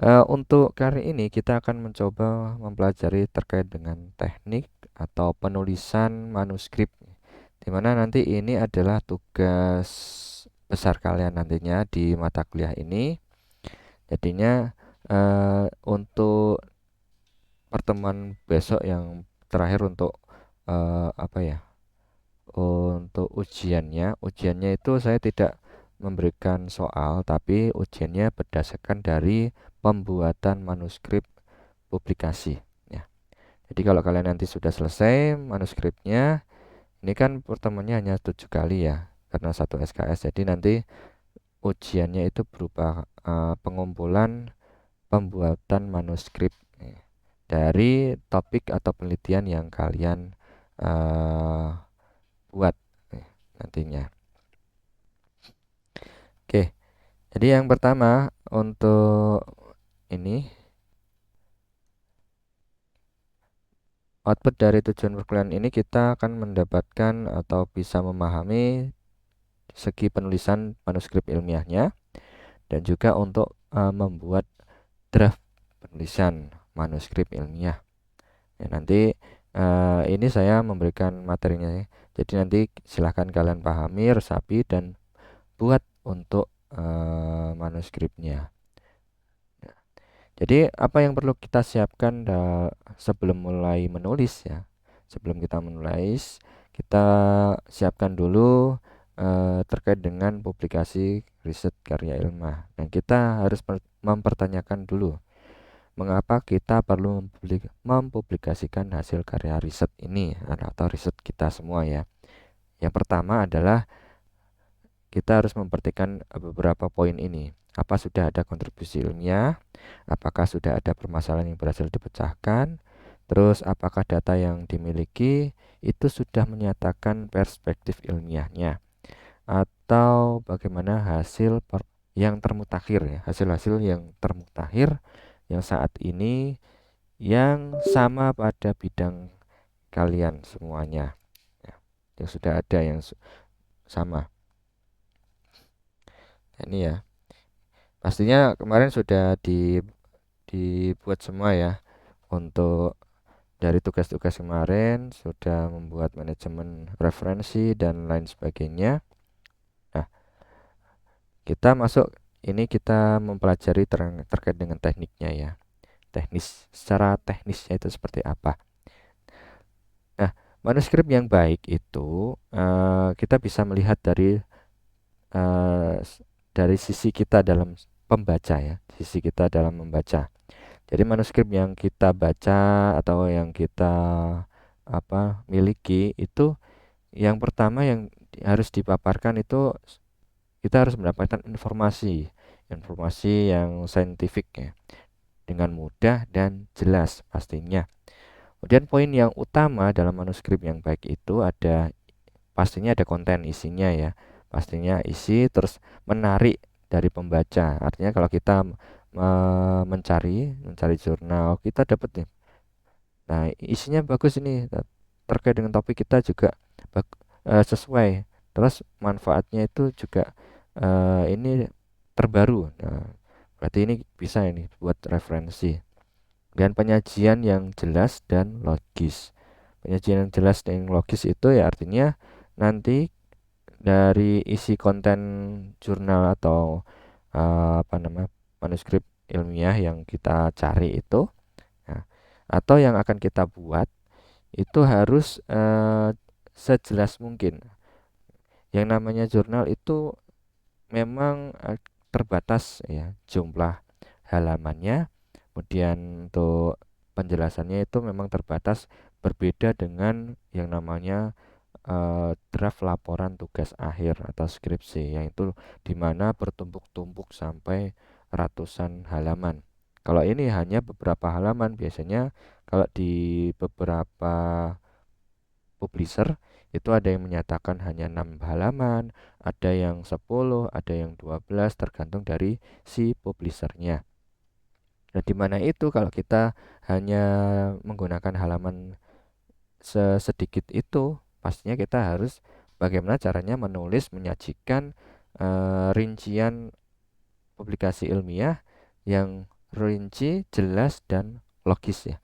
Untuk kali ini kita akan mencoba mempelajari terkait dengan teknik atau penulisan manuskrip, di mana nanti ini adalah tugas besar kalian nantinya di mata kuliah ini. Jadinya untuk pertemuan besok yang terakhir untuk apa ya? Untuk ujiannya itu saya tidak memberikan soal, tapi ujiannya berdasarkan dari pembuatan manuskrip publikasi. Ya. Jadi kalau kalian nanti sudah selesai manuskripnya, ini kan pertemuannya hanya 7 kali ya, karena satu SKS. Jadi nanti ujiannya itu berupa pengumpulan pembuatan manuskrip dari topik atau penelitian yang kalian eh, buat nantinya. Oke, jadi yang pertama untuk ini output dari tujuan perkuliahan ini kita akan mendapatkan atau bisa memahami segi penulisan manuskrip ilmiahnya dan juga untuk membuat draft penulisan manuskrip ilmiah. Ya, nanti ini saya memberikan materinya ya. Jadi nanti silahkan kalian pahami, resapi dan buat untuk manuskripnya. Jadi apa yang perlu kita siapkan sebelum mulai menulis ya? Sebelum kita menulis, kita siapkan dulu terkait dengan publikasi riset karya ilmiah. Dan kita harus mempertanyakan dulu mengapa kita perlu mempublikasikan hasil karya riset ini atau riset kita semua ya. Yang pertama adalah kita harus memperhatikan beberapa poin ini. Apa sudah ada kontribusi ilmiah? Apakah sudah ada permasalahan yang berhasil dipecahkan? Terus apakah data yang dimiliki itu sudah menyatakan perspektif ilmiahnya? Atau bagaimana yang termutakhir ya, hasil-hasil yang termutakhir yang saat ini yang sama pada bidang kalian semuanya. Ya, yang sudah ada yang sama. Ini ya. Pastinya kemarin sudah dibuat semua ya untuk dari tugas-tugas kemarin sudah membuat manajemen referensi dan lain sebagainya. Nah, kita masuk ini kita mempelajari terkait dengan tekniknya ya. Secara teknisnya itu seperti apa. Nah, manuskrip yang baik itu kita bisa melihat eh, dari sisi kita dalam pembaca ya, sisi kita dalam membaca. Jadi manuskrip yang kita baca atau yang kita miliki itu yang pertama yang harus dipaparkan itu kita harus mendapatkan informasi yang saintifik ya dengan mudah dan jelas pastinya. Kemudian poin yang utama dalam manuskrip yang baik itu pastinya ada konten isinya ya. Pastinya isi terus menarik dari pembaca. Artinya kalau kita mencari jurnal, kita dapat nih. Nah, isinya bagus ini terkait dengan topik kita juga sesuai. Terus manfaatnya itu juga ini terbaru. Nah, berarti ini bisa ini buat referensi. Dan penyajian yang jelas dan logis. Penyajian yang jelas dan logis itu ya artinya nanti dari isi konten jurnal atau manuskrip ilmiah yang kita cari itu, nah, atau yang akan kita buat itu harus sejelas mungkin. Yang namanya jurnal itu memang terbatas ya jumlah halamannya, kemudian untuk penjelasannya itu memang terbatas, berbeda dengan yang namanya draft laporan tugas akhir atau skripsi, yang itu dimana bertumpuk-tumpuk sampai ratusan halaman. Kalau ini hanya beberapa halaman, biasanya kalau di beberapa publisher itu ada yang menyatakan hanya 6 halaman, ada yang 10, ada yang 12 tergantung dari si publishernya. Nah, di mana itu kalau kita hanya menggunakan halaman sedikit itu, pastinya kita harus bagaimana caranya menyajikan rincian publikasi ilmiah yang rinci, jelas, dan logis ya,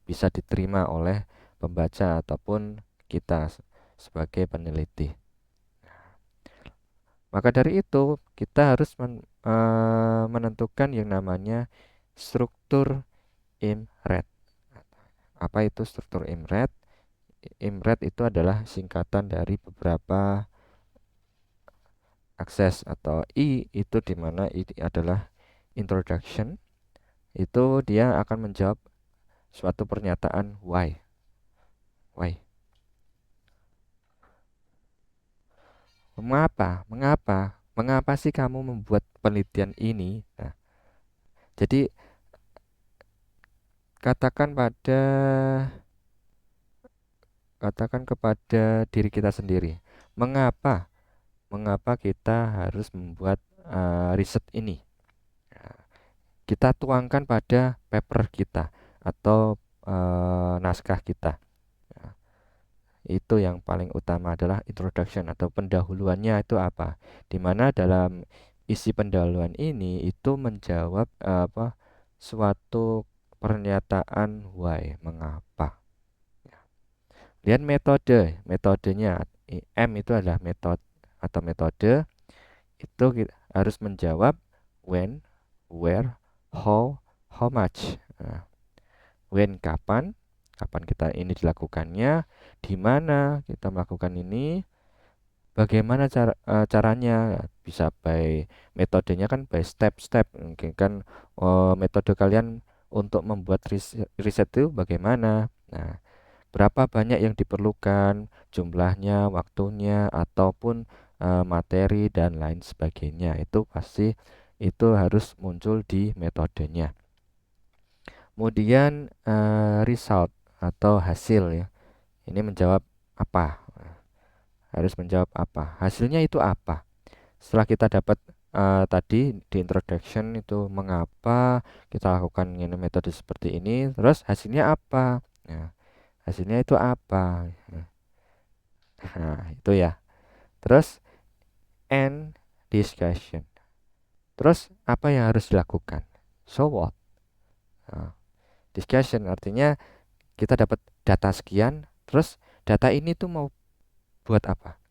bisa diterima oleh pembaca ataupun kita sebagai peneliti. Maka dari itu kita harus menentukan yang namanya struktur IMRET. Apa itu struktur IMRET? IMRET itu adalah singkatan dari beberapa akses, atau I itu dimana I adalah introduction, itu dia akan menjawab suatu pernyataan why. Mengapa sih kamu membuat penelitian ini? Nah, jadi katakan pada katakan kepada diri kita sendiri, mengapa mengapa kita harus membuat riset ini. Nah, kita tuangkan pada paper kita atau naskah kita. Nah, itu yang paling utama adalah introduction atau pendahuluannya itu apa, dimana dalam isi pendahuluan ini itu menjawab suatu pernyataan why, mengapa. Lihat metodenya. M itu adalah metode atau metode, itu harus menjawab when, where, how much. Nah, when kapan kita ini dilakukannya, di mana kita melakukan ini, bagaimana caranya. Bisa by metodenya kan by step-step, mungkin kan metode kalian untuk membuat riset itu bagaimana. Nah, berapa banyak yang diperlukan, jumlahnya, waktunya, ataupun materi dan lain sebagainya. Itu pasti itu harus muncul di metodenya. Kemudian result atau hasil ya. Ini menjawab apa? Harus menjawab apa? Hasilnya itu apa? Setelah kita dapat tadi di introduction itu mengapa kita lakukan ini metode seperti ini, terus hasilnya apa? Nah, hasilnya itu apa? Nah, itu ya. Terus end discussion. Terus apa yang harus dilakukan? So what? Nah, discussion artinya kita dapat data sekian, terus data ini tuh mau buat apa?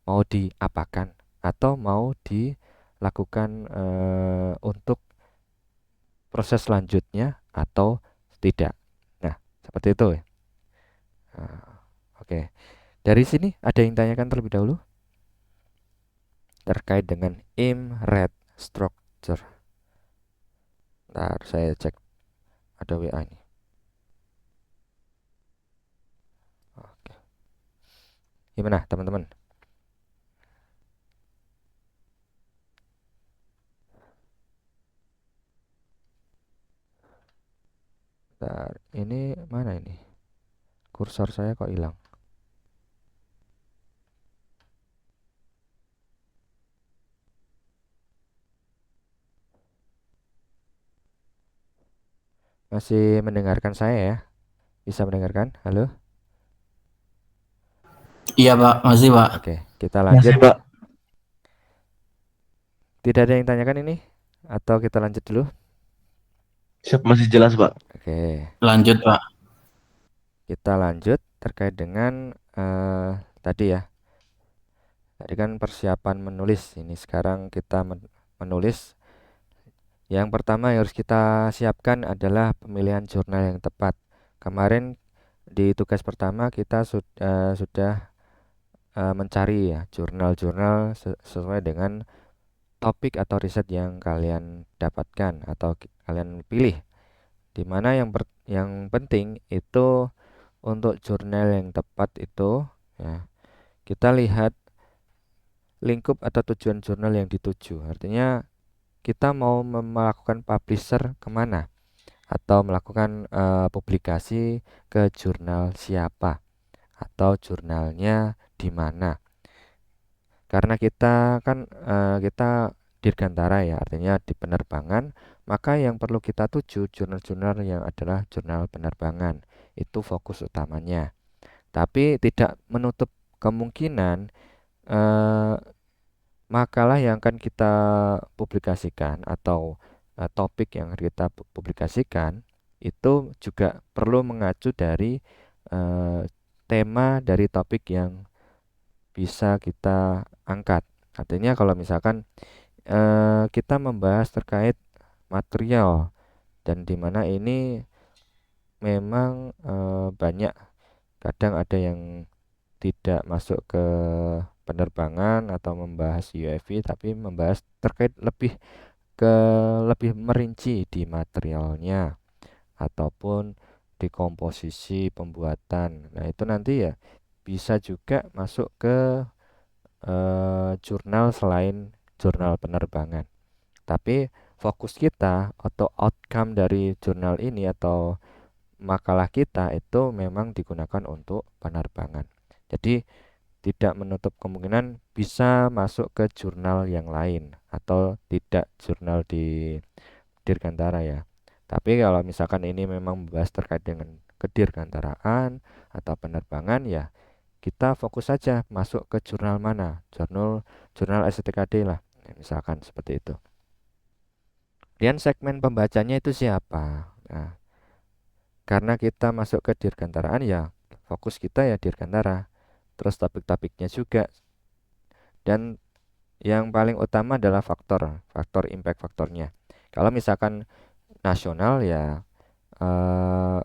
Mau diapakan atau mau dilakukan untuk proses selanjutnya atau tidak. Nah, seperti itu ya. Nah, oke. Dari sini ada yang tanyakan terlebih dahulu terkait dengan IMRET structure. Ntar saya cek ada WA ini. Oke. Gimana teman-teman? Ntar ini mana ini? Kursor saya kok hilang? Masih mendengarkan saya ya? Bisa mendengarkan? Halo? Iya Pak, masih Pak. Oke, kita lanjut. Masih Pak. Tidak ada yang tanyakan ini? Atau kita lanjut dulu? Siap, masih jelas Pak. Oke, Lanjut Pak. kita lanjut terkait dengan tadi ya. Tadi kan persiapan menulis. Ini sekarang kita menulis. Yang pertama yang harus kita siapkan adalah pemilihan jurnal yang tepat. Kemarin di tugas pertama kita sudah mencari ya jurnal-jurnal sesuai dengan topik atau riset yang kalian dapatkan atau kalian pilih. Dimana yang penting itu untuk jurnal yang tepat itu ya, kita lihat lingkup atau tujuan jurnal yang dituju. Artinya kita mau melakukan publisher kemana atau melakukan publikasi ke jurnal siapa atau jurnalnya di mana. Karena kita kan kita dirgantara ya, artinya di penerbangan, maka yang perlu kita tuju jurnal-jurnal yang adalah jurnal penerbangan. Itu fokus utamanya. Tapi tidak menutup kemungkinan eh, makalah yang akan kita publikasikan atau topik yang kita publikasikan itu juga perlu mengacu dari eh, tema dari topik yang bisa kita angkat. Artinya kalau misalkan kita membahas terkait material dan di mana ini memang banyak kadang ada yang tidak masuk ke penerbangan atau membahas UAV tapi membahas terkait ke lebih merinci di materialnya ataupun di komposisi pembuatan. Nah, itu nanti ya bisa juga masuk ke jurnal selain jurnal penerbangan. Tapi fokus kita atau outcome dari jurnal ini atau makalah kita itu memang digunakan untuk penerbangan. Jadi tidak menutup kemungkinan bisa masuk ke jurnal yang lain atau tidak jurnal di Dirgantara ya. Tapi kalau misalkan ini memang membahas terkait dengan kedirgantaraan atau penerbangan ya kita fokus saja masuk ke jurnal mana, jurnal STKD lah, ya, misalkan seperti itu. Kemudian segmen pembacanya itu siapa? Nah, karena kita masuk ke dirgantaraan ya fokus kita ya dirgantara. Terus topik-topiknya juga dan yang paling utama adalah faktor impact faktornya. Kalau misalkan nasional ya eh,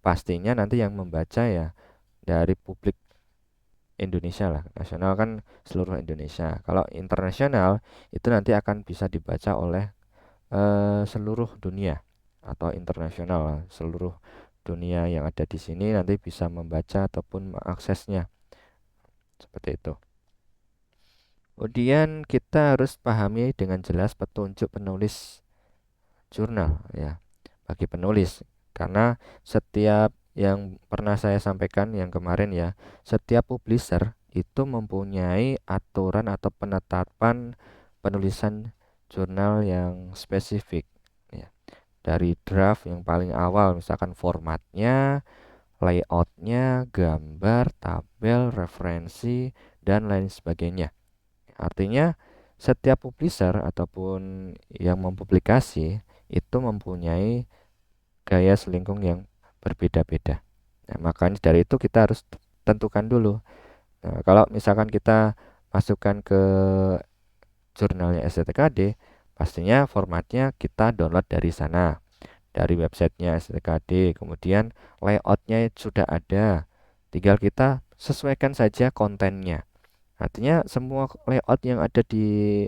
pastinya nanti yang membaca ya dari publik Indonesia lah. Nasional kan seluruh Indonesia. Kalau internasional itu nanti akan bisa dibaca oleh seluruh dunia atau internasional lah. Seluruh dunia yang ada di sini nanti bisa membaca ataupun mengaksesnya seperti itu. Kemudian kita harus pahami dengan jelas petunjuk penulis jurnal ya bagi penulis karena setiap yang pernah saya sampaikan yang kemarin ya, setiap publisher itu mempunyai aturan atau penetapan penulisan jurnal yang spesifik ya. Dari draft yang paling awal misalkan formatnya, layoutnya, gambar, tabel, referensi, dan lain sebagainya. Artinya setiap publisher ataupun yang mempublikasi itu mempunyai gaya selingkung yang berbeda-beda. Nah, makanya dari itu kita harus tentukan dulu. Nah, kalau misalkan kita masukkan ke jurnalnya STKD, pastinya formatnya kita download dari sana, dari websitenya STKD. Kemudian layoutnya sudah ada, tinggal kita sesuaikan saja kontennya. Artinya semua layout yang ada di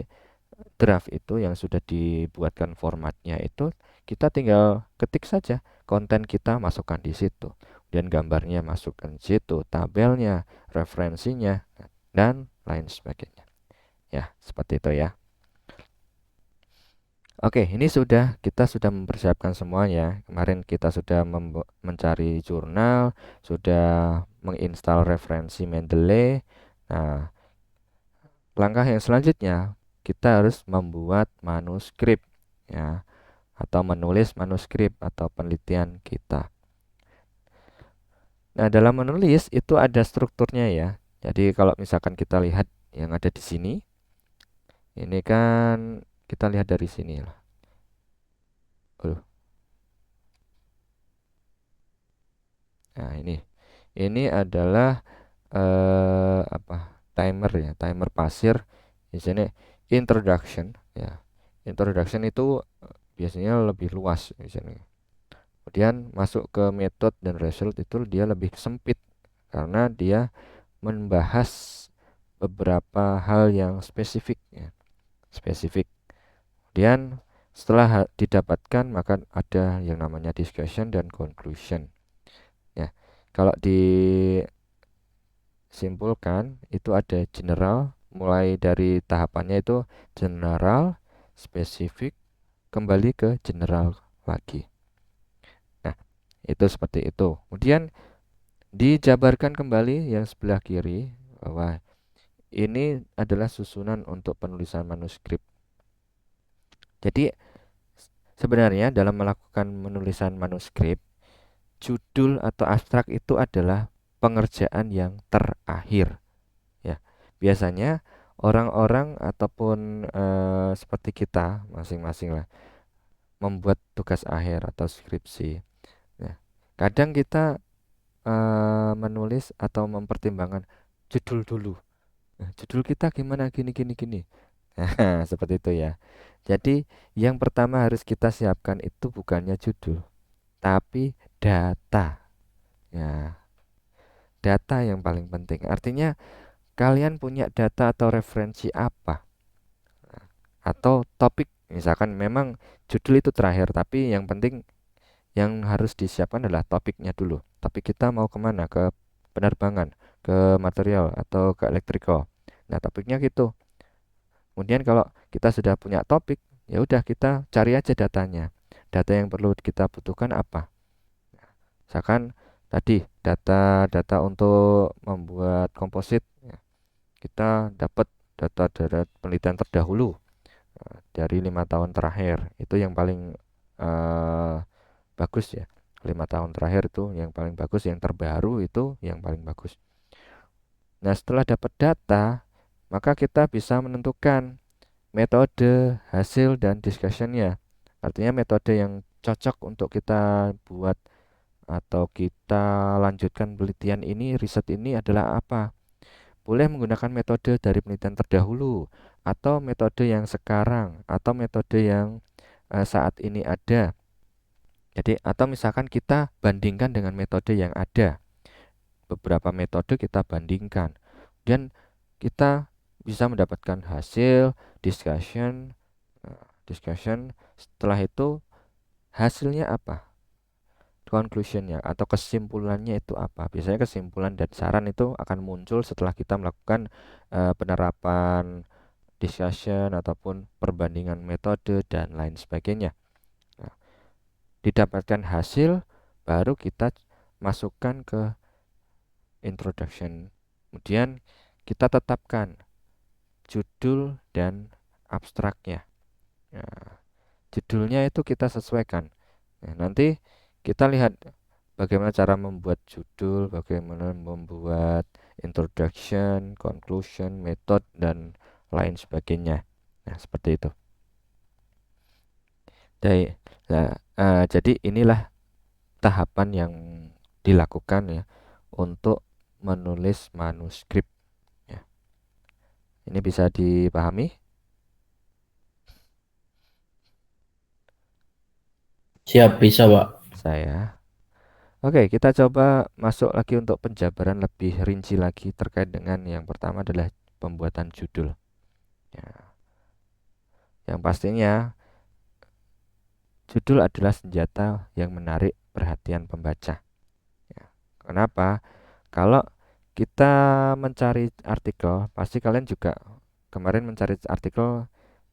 draft itu yang sudah dibuatkan formatnya itu kita tinggal ketik saja konten kita masukkan di situ dan gambarnya masukkan di situ tabelnya referensinya dan lain sebagainya ya seperti itu ya. Oke, ini kita sudah mempersiapkan semuanya. Kemarin kita sudah mencari jurnal, sudah menginstal referensi Mendeley. Nah, langkah yang selanjutnya kita harus membuat manuskrip ya atau menulis manuskrip atau penelitian kita. Nah, dalam menulis itu ada strukturnya ya. Jadi kalau misalkan kita lihat yang ada di sini, ini kan kita lihat dari sini lah. Aduh. Nah, ini adalah apa? Timer ya, timer pasir. Di sini introduction ya. Introduction itu biasanya lebih luas di sini. Kemudian masuk ke metode dan result itu dia lebih sempit karena dia membahas beberapa hal yang spesifik ya, spesifik. Kemudian setelah didapatkan maka ada yang namanya discussion dan conclusion. Ya, kalau disimpulkan itu ada general mulai dari tahapannya itu general, spesifik, kembali ke general lagi. Nah, itu seperti itu. Kemudian dijabarkan kembali yang sebelah kiri bahwa ini adalah susunan untuk penulisan manuskrip. Jadi sebenarnya dalam melakukan penulisan manuskrip, judul atau abstrak itu adalah pengerjaan yang terakhir. Ya, biasanya orang-orang ataupun seperti kita masing-masing lah membuat tugas akhir atau skripsi. Nah, kadang kita menulis atau mempertimbangkan judul dulu. Nah, judul kita gimana gini gini gini. Nah, seperti itu ya. Jadi, yang pertama harus kita siapkan itu bukannya judul, tapi data. Ya, data yang paling penting. Artinya, kalian punya data atau referensi apa? Atau topik, misalkan memang judul itu terakhir, tapi yang penting yang harus disiapkan adalah topiknya dulu. Topik kita mau kemana? Ke penerbangan, ke material, atau ke elektrikal. Nah, topiknya gitu. Kemudian kalau kita sudah punya topik, ya udah kita cari aja datanya. Data yang perlu kita butuhkan apa? Misalkan tadi data-data untuk membuat komposit, ya, kita dapat data dari penelitian terdahulu dari 5 tahun terakhir. Itu yang paling eh, bagus ya. 5 tahun terakhir itu yang paling bagus, yang terbaru itu yang paling bagus. Nah, setelah dapat data, maka kita bisa menentukan metode, hasil, dan discussionnya. Artinya metode yang cocok untuk kita buat atau kita lanjutkan penelitian ini, riset ini adalah apa. Boleh menggunakan metode dari penelitian terdahulu, atau metode yang sekarang, atau metode yang saat ini ada. Jadi, atau misalkan kita bandingkan dengan metode yang ada. Beberapa metode kita bandingkan. Dan kita bisa mendapatkan hasil, discussion, discussion. Setelah itu hasilnya apa? Conclusionnya atau kesimpulannya itu apa? Biasanya kesimpulan dan saran itu akan muncul setelah kita melakukan penerapan discussion ataupun perbandingan metode dan lain sebagainya. Nah, didapatkan hasil, baru kita masukkan ke introduction. Kemudian kita tetapkan judul dan abstraknya. Nah, judulnya itu kita sesuaikan. Nah, nanti kita lihat bagaimana cara membuat judul, bagaimana membuat introduction, conclusion, method, dan lain sebagainya. Nah, seperti itu. Jadi, jadi inilah tahapan yang dilakukan ya untuk menulis manuskrip. Ya. Ini bisa dipahami Siap, bisa, Pak. saya. Oke, kita coba masuk lagi untuk penjabaran lebih rinci lagi terkait dengan yang pertama adalah pembuatan judul. Ya, yang pastinya judul adalah senjata yang menarik perhatian pembaca. Ya, kenapa? Kalau kita mencari artikel, pasti kalian juga kemarin mencari artikel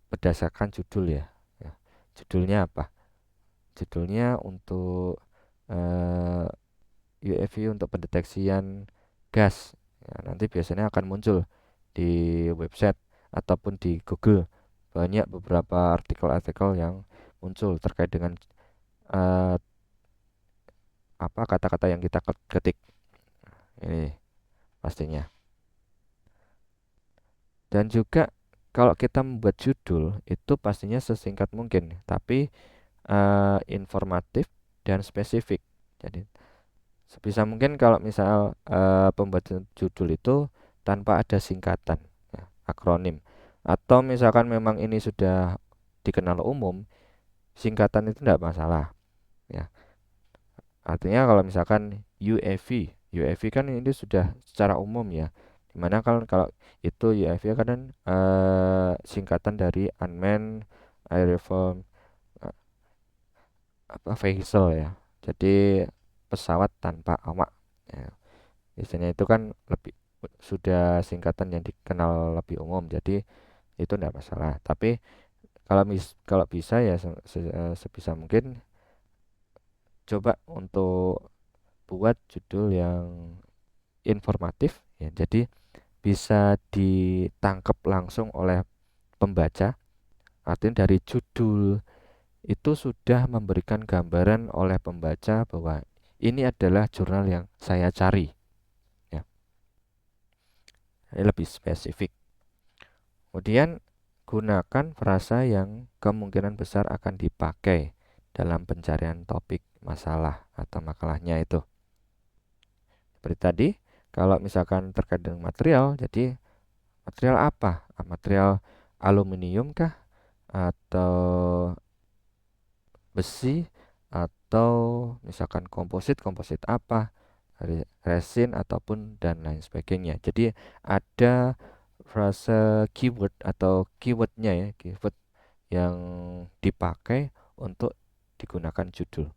berdasarkan judul ya. Ya, judulnya apa? Judulnya untuk eh, UAV untuk pendeteksian gas. Ya, nanti biasanya akan muncul di website ataupun di Google. Banyak beberapa artikel-artikel yang muncul terkait dengan eh, apa kata-kata yang kita ketik. Ini pastinya. Dan juga kalau kita membuat judul itu pastinya sesingkat mungkin, tapi informatif dan spesifik. Jadi sebisa mungkin kalau misal pembuatan judul itu tanpa ada singkatan, ya, akronim. Atau misalkan memang ini sudah dikenal umum, singkatan itu tidak masalah. Ya, artinya kalau misalkan UAV kan ini sudah secara umum ya. Dimana kalau itu UAV kan singkatan dari Unmanned Aerial apa vehicle ya. Jadi pesawat tanpa awak. Ya, biasanya itu kan lebih sudah singkatan yang dikenal lebih umum. Jadi itu tidak masalah. Tapi kalau bisa ya sebisa mungkin coba untuk buat judul yang informatif ya. Jadi bisa ditangkap langsung oleh pembaca. Artinya dari judul itu sudah memberikan gambaran oleh pembaca bahwa ini adalah jurnal yang saya cari. Ya, ini lebih spesifik. Kemudian gunakan frasa yang kemungkinan besar akan dipakai. dalam pencarian topik masalah atau makalahnya itu. Seperti tadi, kalau misalkan terkait dengan material, jadi material apa? Material aluminium kah? Atau besi? Atau misalkan komposit, komposit apa? Resin ataupun dan lain sebagainya. Jadi ada frase keyword atau keywordnya ya, keyword yang dipakai untuk digunakan judul.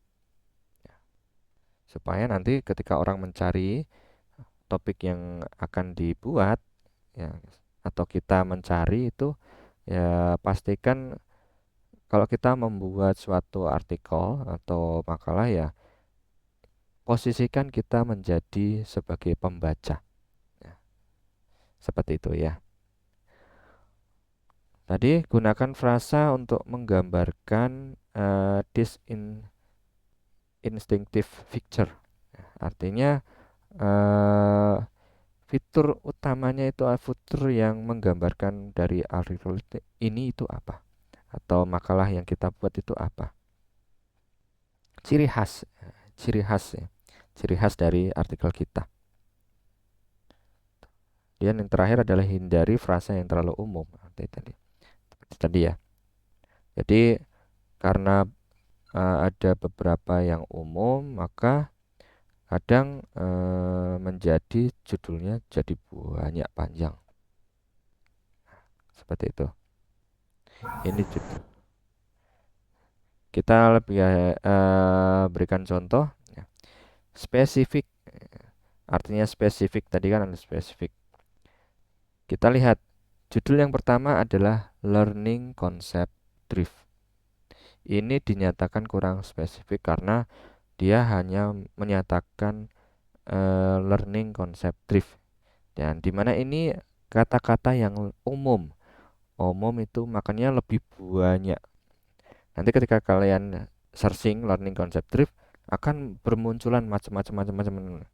Supaya nanti ketika orang mencari topik yang akan dibuat ya, atau kita mencari itu, ya pastikan kalau kita membuat suatu artikel atau makalah, ya posisikan kita menjadi sebagai pembaca ya, seperti itu ya. Tadi gunakan frasa untuk menggambarkan disinstinctive feature. Artinya eh, fitur utamanya itu, fitur yang menggambarkan dari artikel ini itu apa, atau makalah yang kita buat itu apa. Ciri khas, ciri khas ya, ciri khas dari artikel kita. Dan yang terakhir adalah hindari frasa yang terlalu umum. Tadi ya. Jadi karena ada beberapa yang umum, maka kadang menjadi judulnya jadi banyak panjang. Seperti itu. Ini judul. Kita lebih berikan contoh ya. Spesifik, artinya spesifik, tadi kan ada spesifik. Kita lihat judul yang pertama adalah Learning Concept Drift. Ini dinyatakan kurang spesifik karena dia hanya menyatakan learning concept drift. Dan dimana ini kata-kata yang umum. Umum itu makanya lebih banyak. Nanti ketika kalian searching learning concept drift, akan bermunculan macam-macam.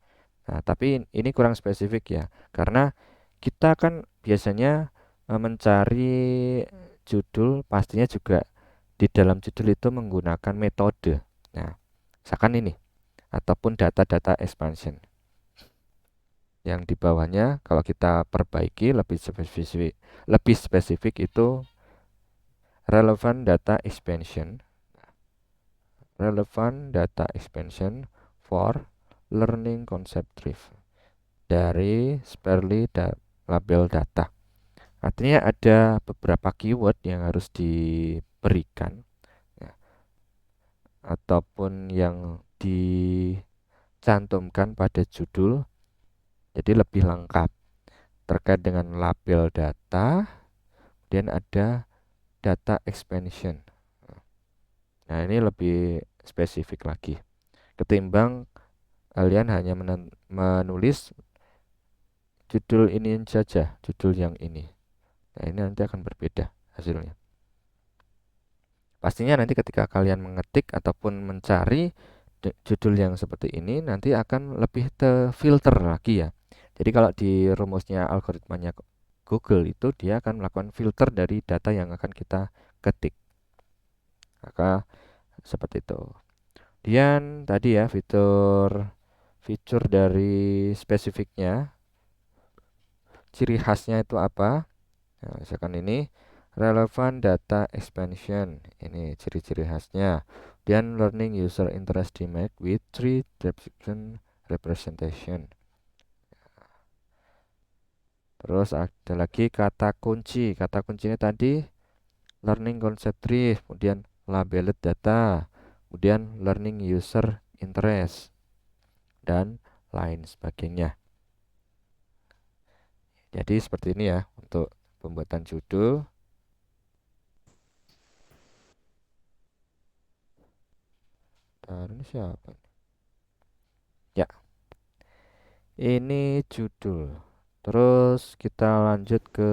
Nah, tapi ini kurang spesifik ya, karena kita kan biasanya mencari judul, pastinya juga di dalam judul itu menggunakan metode. Nah, misalkan ini, ataupun data-data expansion. Yang di bawahnya kalau kita perbaiki lebih spesifik itu relevant data expansion. Relevant data expansion for learning concept drift dari Sperly label data. Artinya ada beberapa keyword yang harus diberikan ya, ataupun yang dicantumkan pada judul, jadi lebih lengkap terkait dengan label data. Dan ada data expansion. Nah, ini lebih spesifik lagi ketimbang kalian hanya menulis judul ini saja, judul yang ini. Nah, ini nanti akan berbeda hasilnya. Pastinya nanti ketika kalian mengetik ataupun mencari judul yang seperti ini, nanti akan lebih terfilter lagi ya. Jadi kalau di rumusnya algoritmanya Google itu, dia akan melakukan filter dari data yang akan kita ketik. Maka seperti itu. Kemudian tadi ya, fitur dari spesifiknya, ciri khasnya itu apa? Nah, misalkan ini relevant data expansion, ini ciri-ciri khasnya. Dan learning user interest demand with three description representation. Terus ada lagi kata kunci. Kata kuncinya tadi learning concept drift, kemudian labeled data, kemudian learning user interest, dan lain sebagainya. Jadi seperti ini ya untuk pembuatan judul. Ini siapa? Ya, ini judul. Terus kita lanjut ke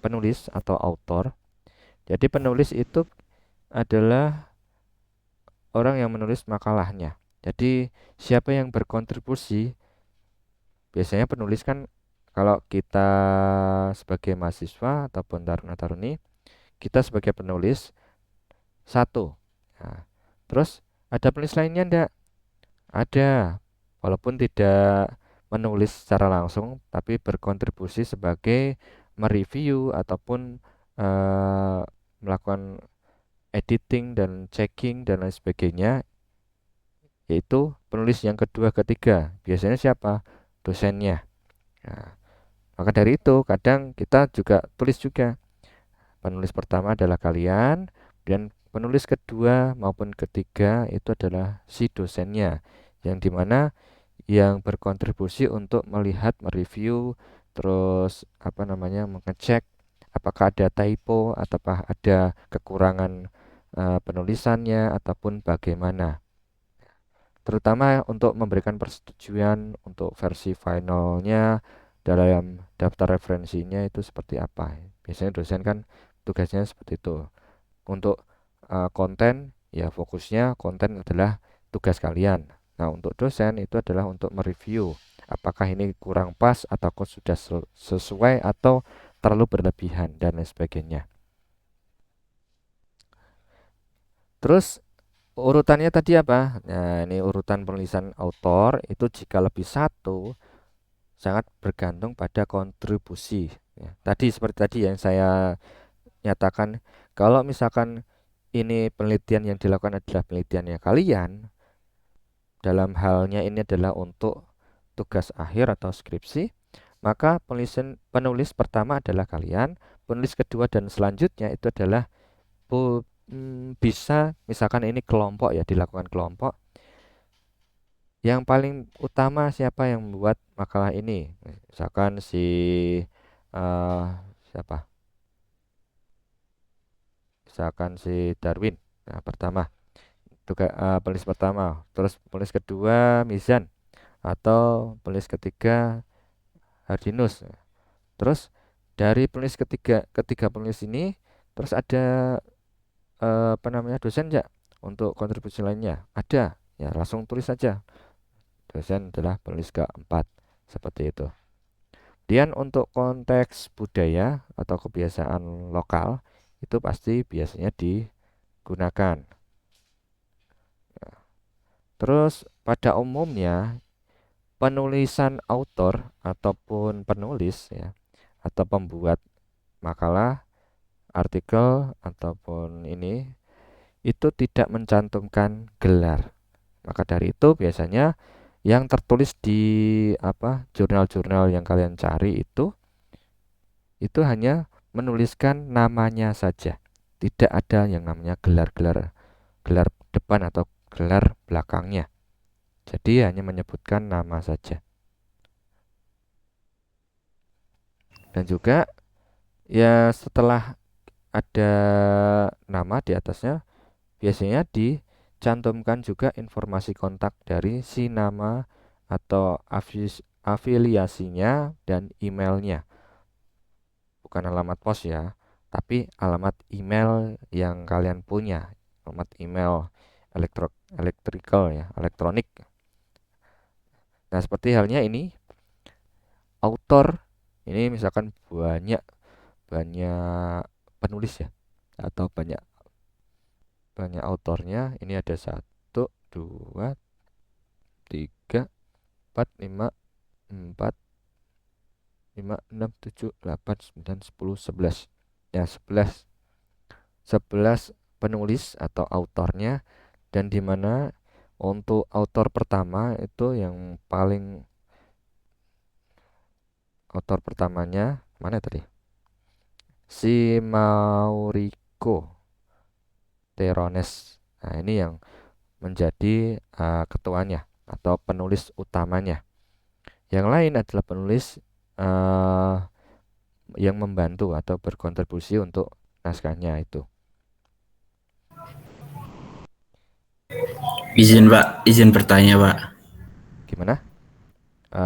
penulis atau author. Jadi penulis itu adalah orang yang menulis makalahnya. Jadi siapa yang berkontribusi? Biasanya penulis kan, kalau kita sebagai mahasiswa ataupun taruna-taruni, kita sebagai penulis satu. Nah, Terus ada penulis lainnya ndak? Ada, walaupun tidak menulis secara langsung, tapi berkontribusi sebagai mereview ataupun eh, melakukan editing dan checking dan lain sebagainya, yaitu penulis yang kedua, ketiga. Biasanya siapa? Dosennya. Nah, maka dari itu, kadang kita juga tulis juga. Penulis pertama adalah kalian, dan penulis kedua maupun ketiga itu adalah si dosennya, yang dimana yang berkontribusi untuk melihat, mereview, terus apa namanya mengecek apakah ada typo ataukah ada kekurangan penulisannya ataupun bagaimana. Terutama untuk memberikan persetujuan untuk versi finalnya dalam daftar referensinya itu seperti apa. Biasanya dosen kan tugasnya seperti itu. Untuk konten, ya fokusnya konten adalah tugas kalian. Nah, untuk dosen itu adalah untuk mereview apakah ini kurang pas atau sudah sesuai atau terlalu berlebihan dan lain sebagainya. Terus urutannya tadi apa? Nah, ini urutan penulisan autor itu jika lebih satu sangat bergantung pada kontribusi. Ya, tadi seperti tadi yang saya nyatakan, kalau misalkan ini penelitian yang dilakukan adalah penelitiannya kalian, dalam halnya ini adalah untuk tugas akhir atau skripsi, maka penulis pertama adalah kalian, penulis kedua dan selanjutnya itu adalah bisa misalkan ini kelompok ya, dilakukan kelompok. Yang paling utama siapa yang membuat makalah ini? Misalkan si eh, siapa? Misalkan si Darwin. Nah, pertama, penulis pertama, terus penulis kedua Mizan atau penulis ketiga Hardinus. Terus dari penulis ketiga penulis ini terus ada apa namanya dosen nggak untuk kontribusi lainnya? Ada. Ya, langsung tulis saja. Dosen adalah penulis keempat. Seperti itu. Kemudian untuk konteks budaya atau kebiasaan lokal itu pasti biasanya digunakan. Terus pada umumnya penulisan autor ataupun penulis ya atau pembuat makalah, artikel ataupun ini itu tidak mencantumkan gelar. Maka dari itu biasanya yang tertulis di apa jurnal-jurnal yang kalian cari itu hanya menuliskan namanya saja. Tidak ada yang namanya gelar-gelar, gelar depan atau gelar belakangnya. Jadi hanya menyebutkan nama saja. Dan juga ya setelah ada nama di atasnya biasanya dicantumkan juga informasi kontak dari si nama atau afiliasinya dan emailnya. Bukan alamat pos ya, tapi alamat email yang kalian punya. Alamat email electrical ya, elektronik. Nah, seperti halnya ini author ini misalkan banyak banyak penulis ya atau banyak banyak autornya ini ada satu dua tiga empat lima empat lima enam tujuh delapan sembilan sepuluh sebelas ya sebelas penulis atau autornya dan di mana untuk autor pertama itu yang paling autor pertamanya mana tadi si Maurico Terones. Nah, ini yang menjadi ketuanya atau penulis utamanya. Yang lain adalah penulis uh, yang membantu atau berkontribusi untuk naskahnya itu. Izin Pak, izin bertanya Pak. Gimana?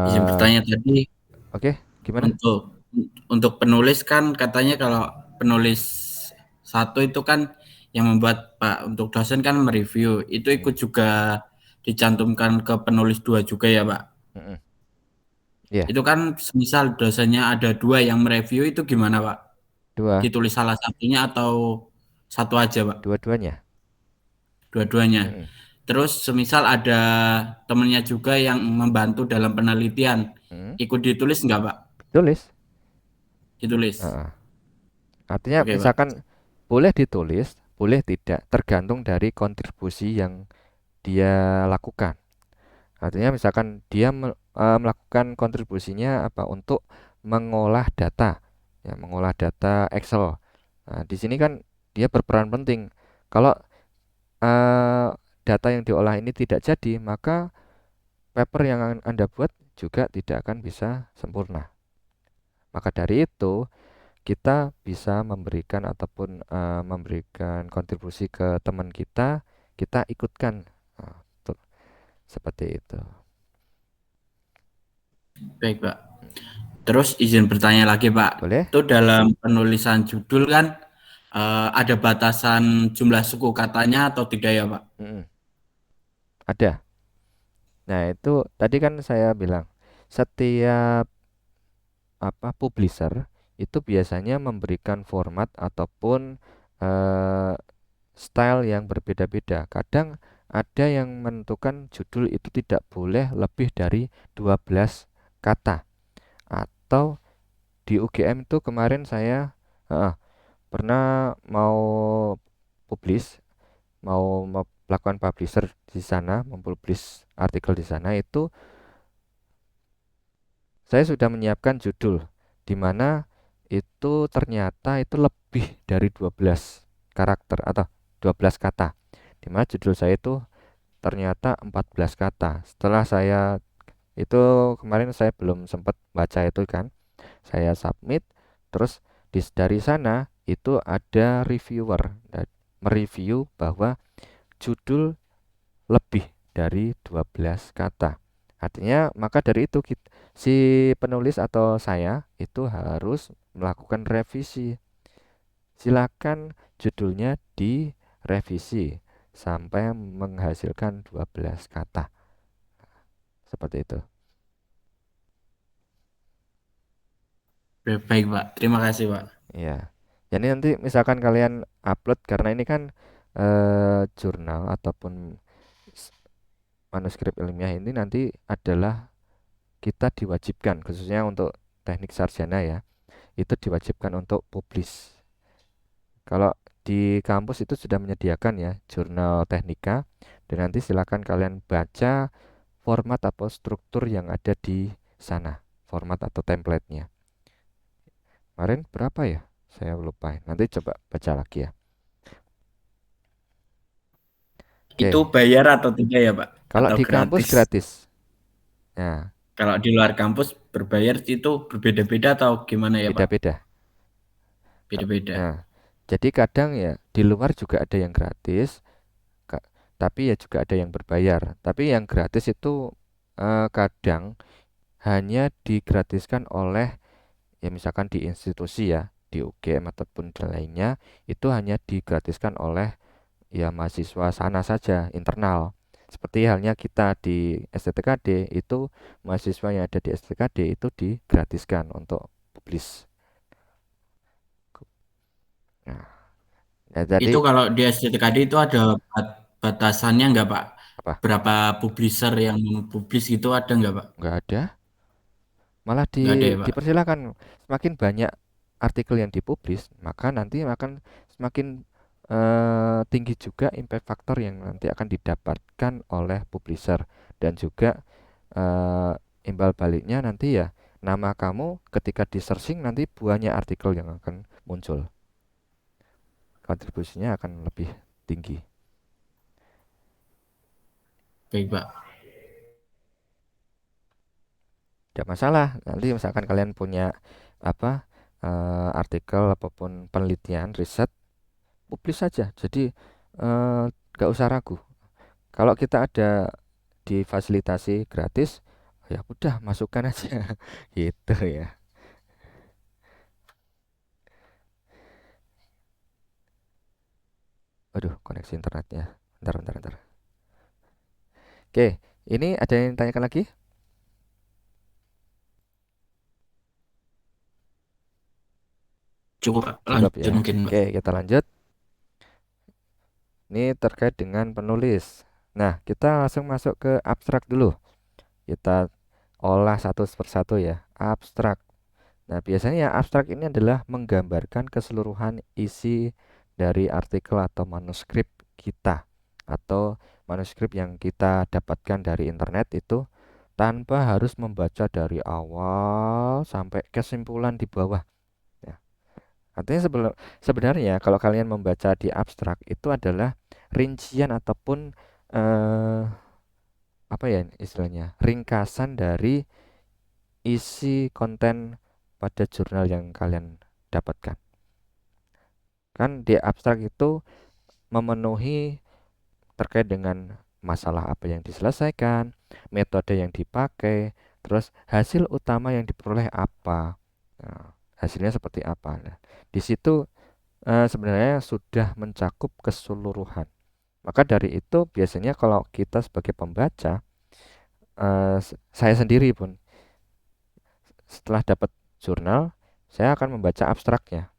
Izin Uh, bertanya tadi Oke, gimana? untuk penulis kan katanya kalau penulis satu itu kan yang membuat Pak untuk dosen kan mereview itu Hmm, ikut juga dicantumkan ke penulis dua juga ya Pak. mm-mm. Iya, Itu kan misal dosennya ada dua yang mereview itu gimana Pak? dua, Ditulis salah satunya atau satu aja Pak? dua-duanya. dua-duanya. Mm-mm. Terus semisal ada temennya juga yang membantu dalam penelitian, Mm. ikut ditulis nggak Pak? Tulis. Ditulis. Heeh. Artinya Oke Pak. misalkan boleh ditulis, boleh tidak, tergantung dari kontribusi yang dia lakukan. Artinya misalkan dia melakukan kontribusinya apa untuk mengolah data, ya mengolah data Excel. Nah, di sini kan dia berperan penting. Kalau eh, data yang diolah ini tidak jadi, maka paper yang akan Anda buat juga tidak akan bisa sempurna. Maka dari itu, kita bisa memberikan ataupun memberikan kontribusi ke teman kita ikutkan. Nah, seperti itu. Baik Pak. Terus izin bertanya lagi Pak. Boleh? Itu dalam penulisan judul kan ada batasan jumlah suku katanya atau tidak ya Pak? Mm-mm. Ada. Nah, itu tadi kan saya bilang setiap apa publisher itu biasanya memberikan format ataupun eh, style yang berbeda-beda. Kadang ada yang menentukan judul itu tidak boleh lebih dari 12 kata. Atau di UGM itu kemarin saya pernah mau publish, mau melakukan publisher di sana, mempublish artikel di sana itu saya sudah menyiapkan judul di mana itu ternyata itu lebih dari 12 karakter atau 12 kata. Di mana judul saya itu ternyata 14 kata. Setelah saya itu kemarin saya belum sempat baca itu kan. Saya submit terus dari sana itu ada reviewer dan mereview bahwa judul lebih dari 12 kata. Artinya maka dari itu si penulis atau saya itu harus melakukan revisi. Silakan judulnya direvisi sampai menghasilkan 12 kata. Seperti itu. Baik Pak. Terima kasih Pak. Ya. Jadi nanti misalkan kalian upload karena ini kan jurnal ataupun s- manuskrip ilmiah ini nanti adalah kita diwajibkan khususnya untuk teknik sarjana ya, itu diwajibkan untuk publish. Kalau di kampus itu sudah menyediakan ya jurnal teknika dan nanti silakan kalian baca format atau struktur yang ada di sana, format atau template-nya. Kemarin berapa ya? Saya lupa. Nanti coba baca lagi ya. Itu Oke, bayar atau tidak ya Pak? kalau Atau di kampus gratis? gratis. Nah, Kalau di luar kampus berbayar itu berbeda-beda atau gimana ya Pak? beda-beda. Beda-beda. Nah, jadi kadang ya di luar juga ada yang gratis, tapi ya juga ada yang berbayar. Tapi yang gratis itu kadang hanya digratiskan oleh ya misalkan di institusi ya, di UGM ataupun di lainnya itu hanya digratiskan oleh ya mahasiswa sana saja, internal. Seperti halnya kita di STTKD itu mahasiswa yang ada di STTKD itu digratiskan untuk publis. Nah, ya Itu jadi kalau di SCTKD itu ada batasannya nggak Pak? apa? Berapa publisher yang publis itu ada nggak Pak? Nggak ada. Malah Nggak ada ya Pak? dipersilakan semakin banyak artikel yang dipublis, maka nanti akan semakin tinggi juga impact factor yang nanti akan didapatkan oleh publisher dan juga imbal baliknya nanti ya nama kamu ketika di searching nanti banyak artikel yang akan muncul, kontribusinya akan lebih tinggi. Baik Pak. Tidak masalah nanti misalkan kalian punya apa artikel apapun penelitian riset, publis saja. Jadi nggak usah ragu. Kalau kita ada difasilitasi gratis, ya udah masukkan aja gitu ya. Waduh, koneksi internetnya. Bentar, bentar, bentar. Oke, ini ada yang tanyakan lagi? Cukup Pak. Cukup Lanjut ya. mungkin Pak. Oke, kita lanjut. Ini terkait dengan penulis. Nah, kita langsung masuk ke abstrak dulu. Kita olah satu persatu ya. Abstrak. Nah, biasanya abstrak ini adalah menggambarkan keseluruhan isi dari artikel atau manuskrip kita, atau manuskrip yang kita dapatkan dari internet itu tanpa harus membaca dari awal sampai kesimpulan di bawah. Ya. Artinya sebenarnya kalau kalian membaca di abstrak itu adalah rincian ataupun eh, apa ya istilahnya, ringkasan dari isi konten pada jurnal yang kalian dapatkan. Kan di abstrak itu memenuhi terkait dengan masalah apa yang diselesaikan, metode yang dipakai, terus hasil utama yang diperoleh apa. Nah, hasilnya seperti apa. Nah, di situ sebenarnya sudah mencakup keseluruhan. Maka dari itu biasanya kalau kita sebagai pembaca, saya sendiri pun setelah dapat jurnal, saya akan membaca abstraknya.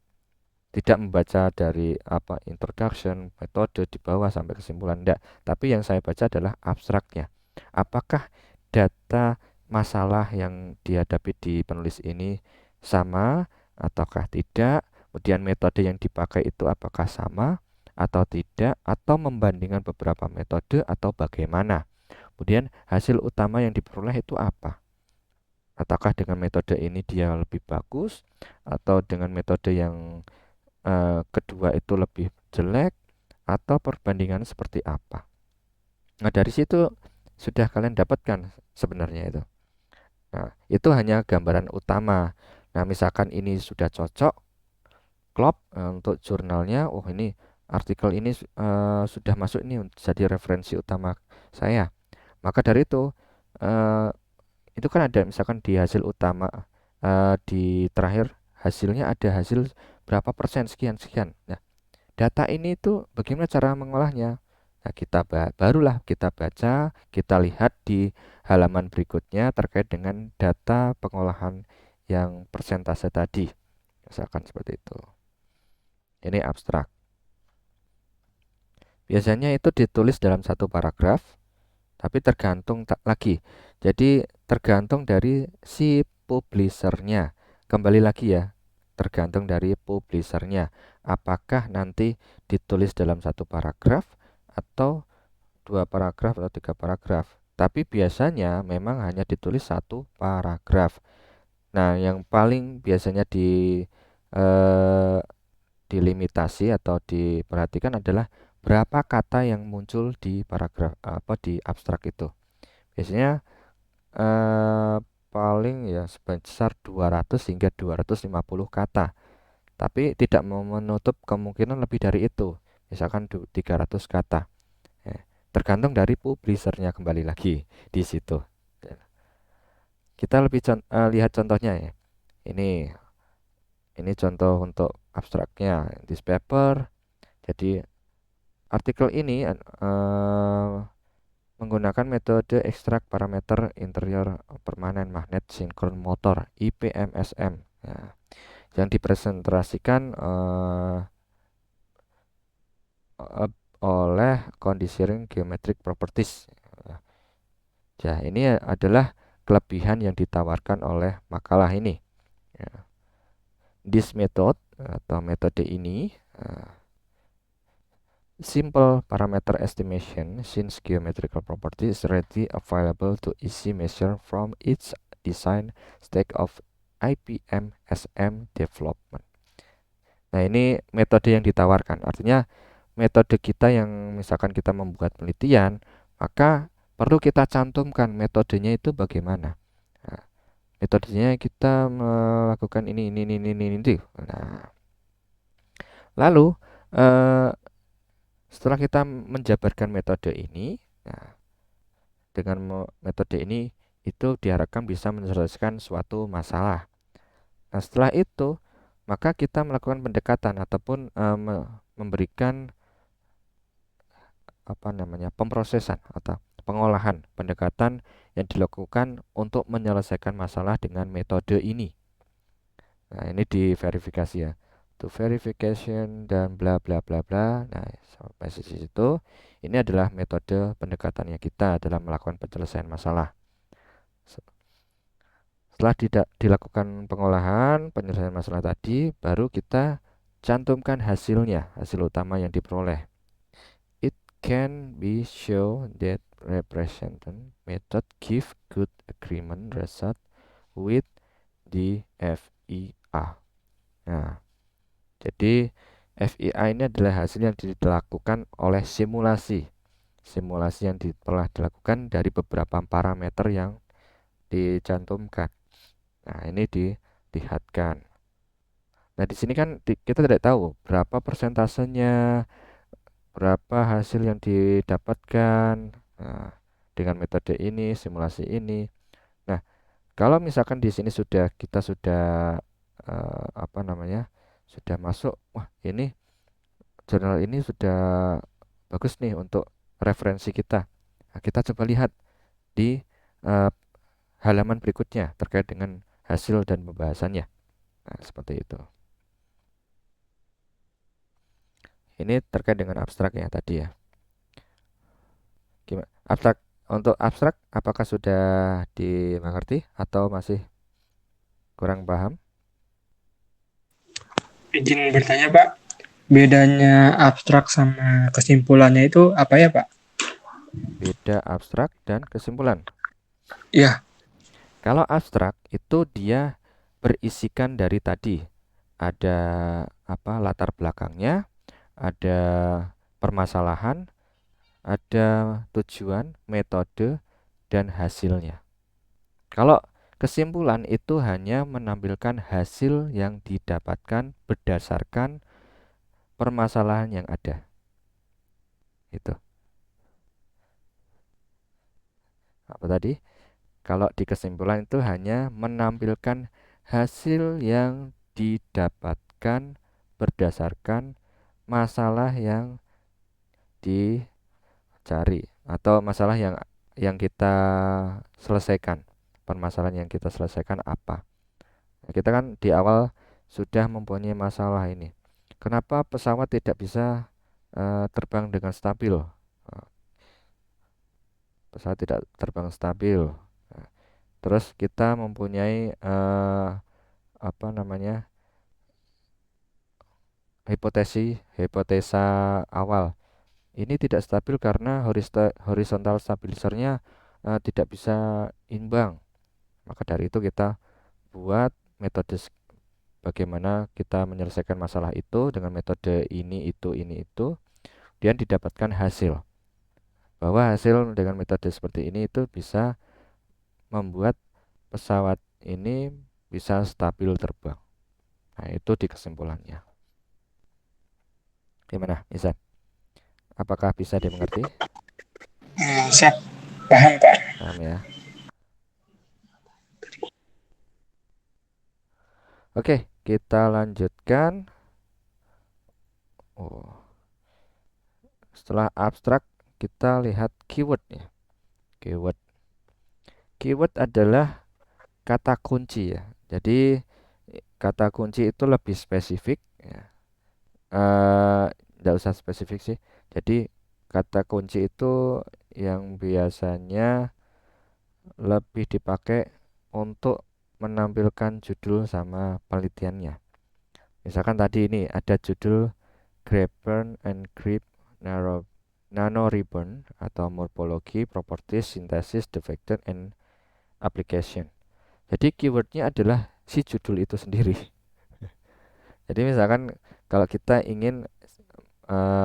Tidak membaca dari apa introduction, metode di bawah sampai kesimpulan, enggak. Tapi yang saya baca adalah abstraknya. Apakah data masalah yang dihadapi di penulis ini sama ataukah tidak? Kemudian metode yang dipakai itu apakah sama atau tidak, atau membandingkan beberapa metode atau bagaimana? Kemudian hasil utama yang diperoleh itu apa? Ataukah dengan metode ini dia lebih bagus atau dengan metode yang kedua itu lebih jelek, atau perbandingan seperti apa. Nah, dari situ sudah kalian dapatkan sebenarnya itu. Nah, itu hanya gambaran utama. Nah, misalkan ini sudah cocok, klop untuk jurnalnya, oh ini artikel ini sudah masuk ini jadi referensi utama saya. Maka dari eh, itu kan ada misalkan di hasil utama, di terakhir hasilnya ada hasil berapa persen sekian sekian. Nah, data ini tuh bagaimana cara mengolahnya? Nah, barulah kita baca, kita lihat di halaman berikutnya terkait dengan data pengolahan yang persentase tadi. Misalkan seperti itu. Ini abstrak. Biasanya itu ditulis dalam satu paragraf, tapi tergantung tak lagi. Jadi tergantung dari si publishernya. Kembali lagi ya, tergantung dari publishernya. Apakah nanti ditulis dalam satu paragraf atau dua paragraf atau tiga paragraf. Tapi biasanya memang hanya ditulis satu paragraf. Nah, yang paling biasanya eh, dilimitasi atau diperhatikan adalah berapa kata yang muncul di paragraf apa di abstrak itu. Biasanya eh, paling ya sebesar 200 hingga 250 kata. Tapi tidak menutup kemungkinan lebih dari itu. Misalkan 300 kata. Eh, Tergantung dari publishernya kembali lagi di situ. Kita lihat contohnya ya. Ini ini contoh untuk abstraknya. This paper. Jadi artikel ini menggunakan metode ekstrak parameter interior permanen magnet sinkron motor IPMSM. Nah, yang dipresentasikan eh, oleh conditioning geometric properties. Ya, ini adalah kelebihan yang ditawarkan oleh makalah ini. Ya. This method atau metode ini simple parameter estimation since geometrical property is readily available to easy measure from its design stage of IPM SM development. Nah, ini metode yang ditawarkan. Artinya metode kita yang misalkan kita membuat penelitian, maka perlu kita cantumkan metodenya itu bagaimana. Nah, metodenya kita melakukan ini. Nah, lalu eh, setelah kita menjabarkan metode ini, nah, dengan metode ini itu diharapkan bisa menyelesaikan suatu masalah. Nah, setelah itu maka kita melakukan pendekatan ataupun memberikan apa namanya pemrosesan atau pengolahan pendekatan yang dilakukan untuk menyelesaikan masalah dengan metode ini. Nah, ini diverifikasi ya. to verification dan bla bla bla bla. Nah, sampai di situ ini adalah metode pendekatannya kita dalam melakukan penyelesaian masalah. Setelah tidak dilakukan pengolahan penyelesaian masalah tadi, baru kita cantumkan hasilnya, hasil utama yang diperoleh. It can be shown that represented method give good agreement result with the FEA. Nah, jadi FEA ini adalah hasil yang dilakukan oleh simulasi. Simulasi yang telah dilakukan dari beberapa parameter yang dicantumkan. Nah, ini dilihatkan. Nah, di sini kan kita tidak tahu berapa persentasenya, berapa hasil yang didapatkan. Nah, dengan metode ini, simulasi ini. Nah, kalau misalkan di sini kita sudah apa namanya? Sudah masuk, wah ini jurnal ini sudah bagus nih untuk referensi kita. Nah, kita coba lihat di eh, halaman berikutnya terkait dengan hasil dan pembahasannya. Nah, seperti itu. Ini terkait dengan abstrak ya tadi ya. Gimana? Abstrak apakah sudah dimengerti atau masih kurang paham? Izin bertanya Pak, bedanya abstrak sama kesimpulannya itu apa ya Pak? Beda abstrak dan kesimpulan. Ya, Kalau abstrak itu dia berisikan dari tadi. Ada apa latar belakangnya, ada permasalahan, ada tujuan, metode, dan hasilnya. Kalau kesimpulan itu hanya menampilkan hasil yang didapatkan berdasarkan permasalahan yang ada. Itu. Apa tadi? Kalau di kesimpulan itu hanya menampilkan hasil yang didapatkan berdasarkan masalah yang dicari atau masalah yang kita selesaikan. Permasalahan yang kita selesaikan apa? Nah, kita kan di awal sudah mempunyai masalah ini. Kenapa pesawat tidak bisa terbang dengan stabil? Pesawat tidak terbang stabil. Nah, terus kita mempunyai apa namanya hipotesa awal. Ini tidak stabil karena horizontal stabilisernya tidak bisa imbang. Maka dari itu kita buat metode bagaimana kita menyelesaikan masalah itu dengan metode ini itu, dan didapatkan hasil. Bahwa hasil dengan metode seperti ini itu bisa membuat pesawat ini bisa stabil terbang. Nah, itu di kesimpulannya. Gimana, Isan? Apakah bisa dimengerti? siap, paham Pak. Paham ya? Oke, kita lanjutkan. Oh, setelah abstrak kita lihat keyword ya. Keyword. Keyword adalah kata kunci ya. Jadi kata kunci itu lebih spesifik ya. Nggak usah spesifik sih. Jadi kata kunci itu yang biasanya lebih dipakai untuk menampilkan judul sama penelitiannya. Misalkan tadi ini ada judul Graphene and Grip Nanoribbon atau Morphology, Properties, Synthesis, Defector, and Application. Jadi keywordnya adalah si judul itu sendiri. Jadi misalkan kalau kita ingin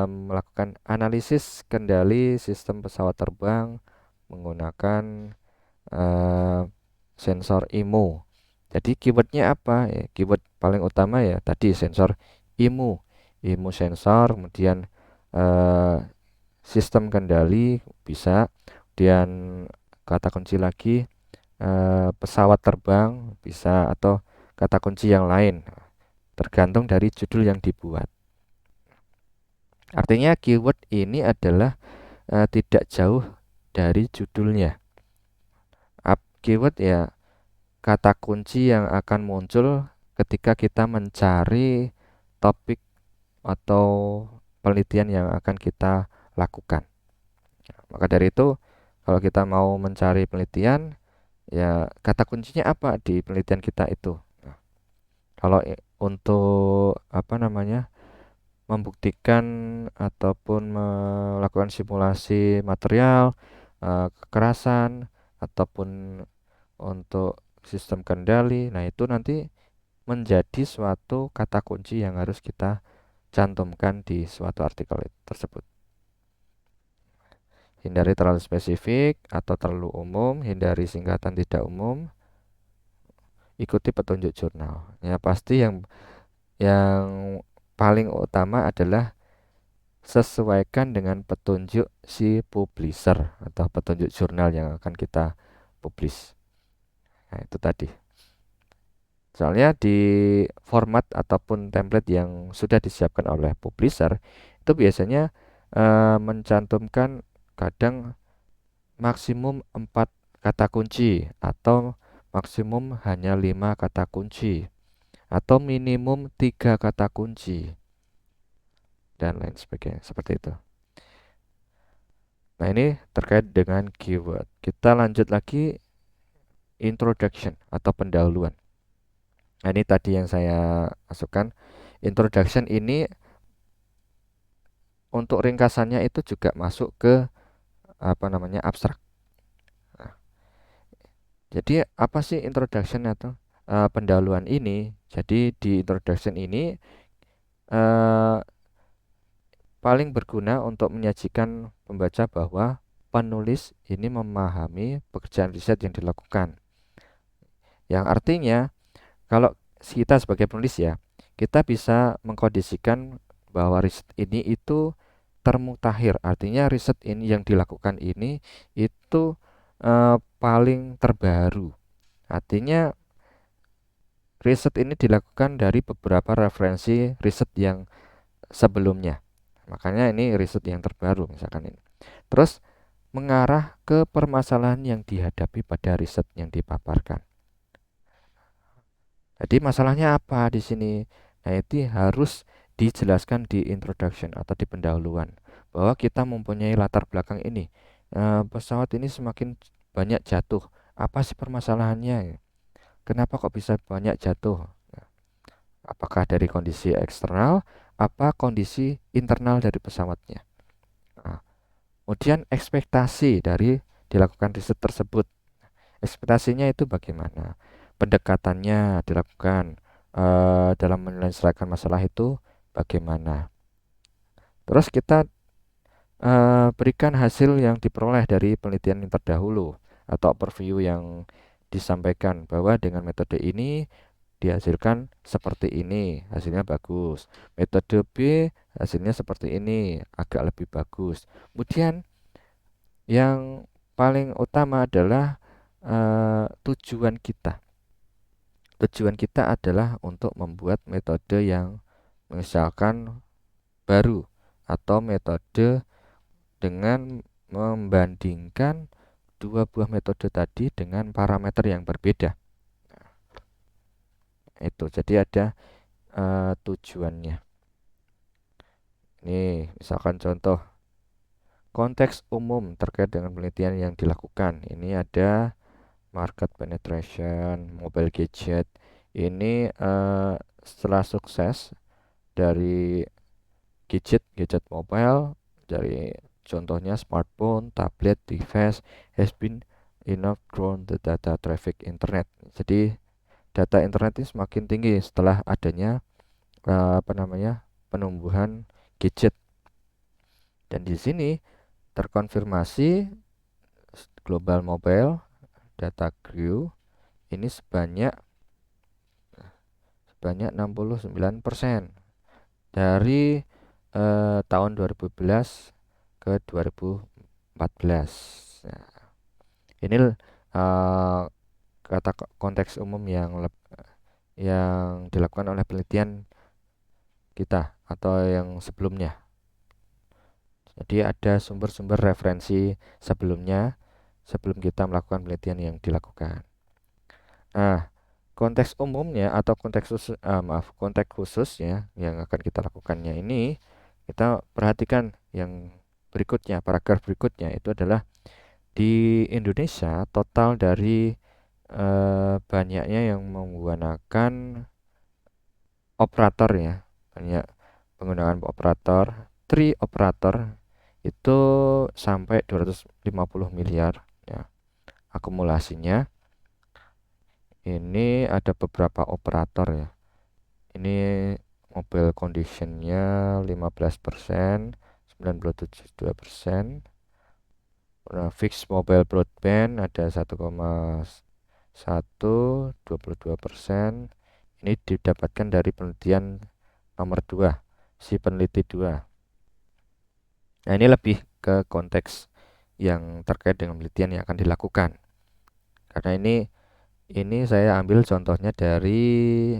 melakukan analisis kendali sistem pesawat terbang menggunakan sensor IMU. Jadi keywordnya apa? Ya, keyword paling utama ya tadi sensor IMU, IMU sensor, kemudian eh, sistem kendali bisa, kemudian kata kunci lagi pesawat terbang bisa atau kata kunci yang lain tergantung dari judul yang dibuat. Artinya keyword ini adalah tidak jauh dari judulnya. Keyword ya kata kunci yang akan muncul ketika kita mencari topik atau penelitian yang akan kita lakukan. Maka dari itu, kalau kita mau mencari penelitian, ya kata kuncinya apa di penelitian kita itu. Nah, kalau untuk apa namanya membuktikan ataupun melakukan simulasi material, kekerasan, ataupun untuk sistem kendali, nah itu nanti menjadi suatu kata kunci yang harus kita cantumkan di suatu artikel tersebut. Hindari terlalu spesifik atau terlalu umum, hindari singkatan tidak umum, ikuti petunjuk jurnal. Ya pasti yang paling utama adalah sesuaikan dengan petunjuk si publisher atau petunjuk jurnal yang akan kita publish. Nah, itu tadi. Soalnya di format ataupun template yang sudah disiapkan oleh publisher itu biasanya mencantumkan kadang maksimum 4 kata kunci atau maksimum hanya 5 kata kunci atau minimum 3 kata kunci dan lain sebagainya seperti itu. Nah, ini terkait dengan keyword. Kita lanjut lagi introduction atau pendahuluan. Nah, ini tadi yang saya masukkan. Introduction ini untuk ringkasannya itu juga masuk ke apa namanya abstrak. Nah, jadi apa sih introduction atau pendahuluan ini? Jadi di introduction ini paling berguna untuk menyajikan pembaca bahwa penulis ini memahami pekerjaan riset yang dilakukan. Yang artinya kalau kita sebagai penulis ya, kita bisa mengkondisikan bahwa riset ini itu termutakhir. Artinya riset ini yang dilakukan ini itu paling terbaru. Artinya riset ini dilakukan dari beberapa referensi riset yang sebelumnya. Makanya ini riset yang terbaru misalkan ini. Terus mengarah ke permasalahan yang dihadapi pada riset yang dipaparkan. Jadi masalahnya apa di sini? Nah, itu harus dijelaskan di introduction atau di pendahuluan bahwa kita mempunyai latar belakang ini. Pesawat ini semakin banyak jatuh. Apa sih permasalahannya? Kenapa kok bisa banyak jatuh? Apakah dari kondisi eksternal, apa kondisi internal dari pesawatnya? Nah, kemudian ekspektasi dari dilakukan riset tersebut. Ekspektasinya itu bagaimana? Pendekatannya dilakukan dalam menyelesaikan masalah itu bagaimana? Terus kita berikan hasil yang diperoleh dari penelitian yang terdahulu atau overview yang disampaikan bahwa dengan metode ini dihasilkan seperti ini, hasilnya bagus. Metode B hasilnya seperti ini, agak lebih bagus. Kemudian yang paling utama adalah tujuan kita. Tujuan kita adalah untuk membuat metode yang misalkan baru atau metode dengan membandingkan dua buah metode tadi dengan parameter yang berbeda. Itu jadi ada tujuannya. Nih, misalkan contoh konteks umum terkait dengan penelitian yang dilakukan. Ini ada market penetration, mobile gadget. Ini setelah sukses dari gadget mobile, dari contohnya smartphone, tablet, device has been enough grown the data traffic internet. Jadi data internet ini semakin tinggi setelah adanya penumbuhan gadget. Dan di sini terkonfirmasi global mobile data grew ini sebanyak 69% dari tahun 2011 ke 2014. Nah, ini kata konteks umum yang dilakukan oleh penelitian kita atau yang sebelumnya. Jadi ada sumber-sumber referensi sebelumnya sebelum kita melakukan penelitian yang dilakukan. Nah, konteks umumnya atau konteks khususnya yang akan kita lakukannya ini, kita perhatikan yang berikutnya, paragraf berikutnya itu adalah di Indonesia total dari banyaknya yang menggunakan operator ya, banyak penggunaan operator, tri operator itu sampai 250 miliar ya akumulasinya. Ini ada beberapa operator ya. Ini mobile conditionnya 15%, 97,2%. Fixed mobile broadband ada 1,1, 22%. Ini didapatkan dari penelitian nomor 2, si peneliti 2. Nah, ini lebih ke konteks yang terkait dengan penelitian yang akan dilakukan. Karena ini saya ambil contohnya dari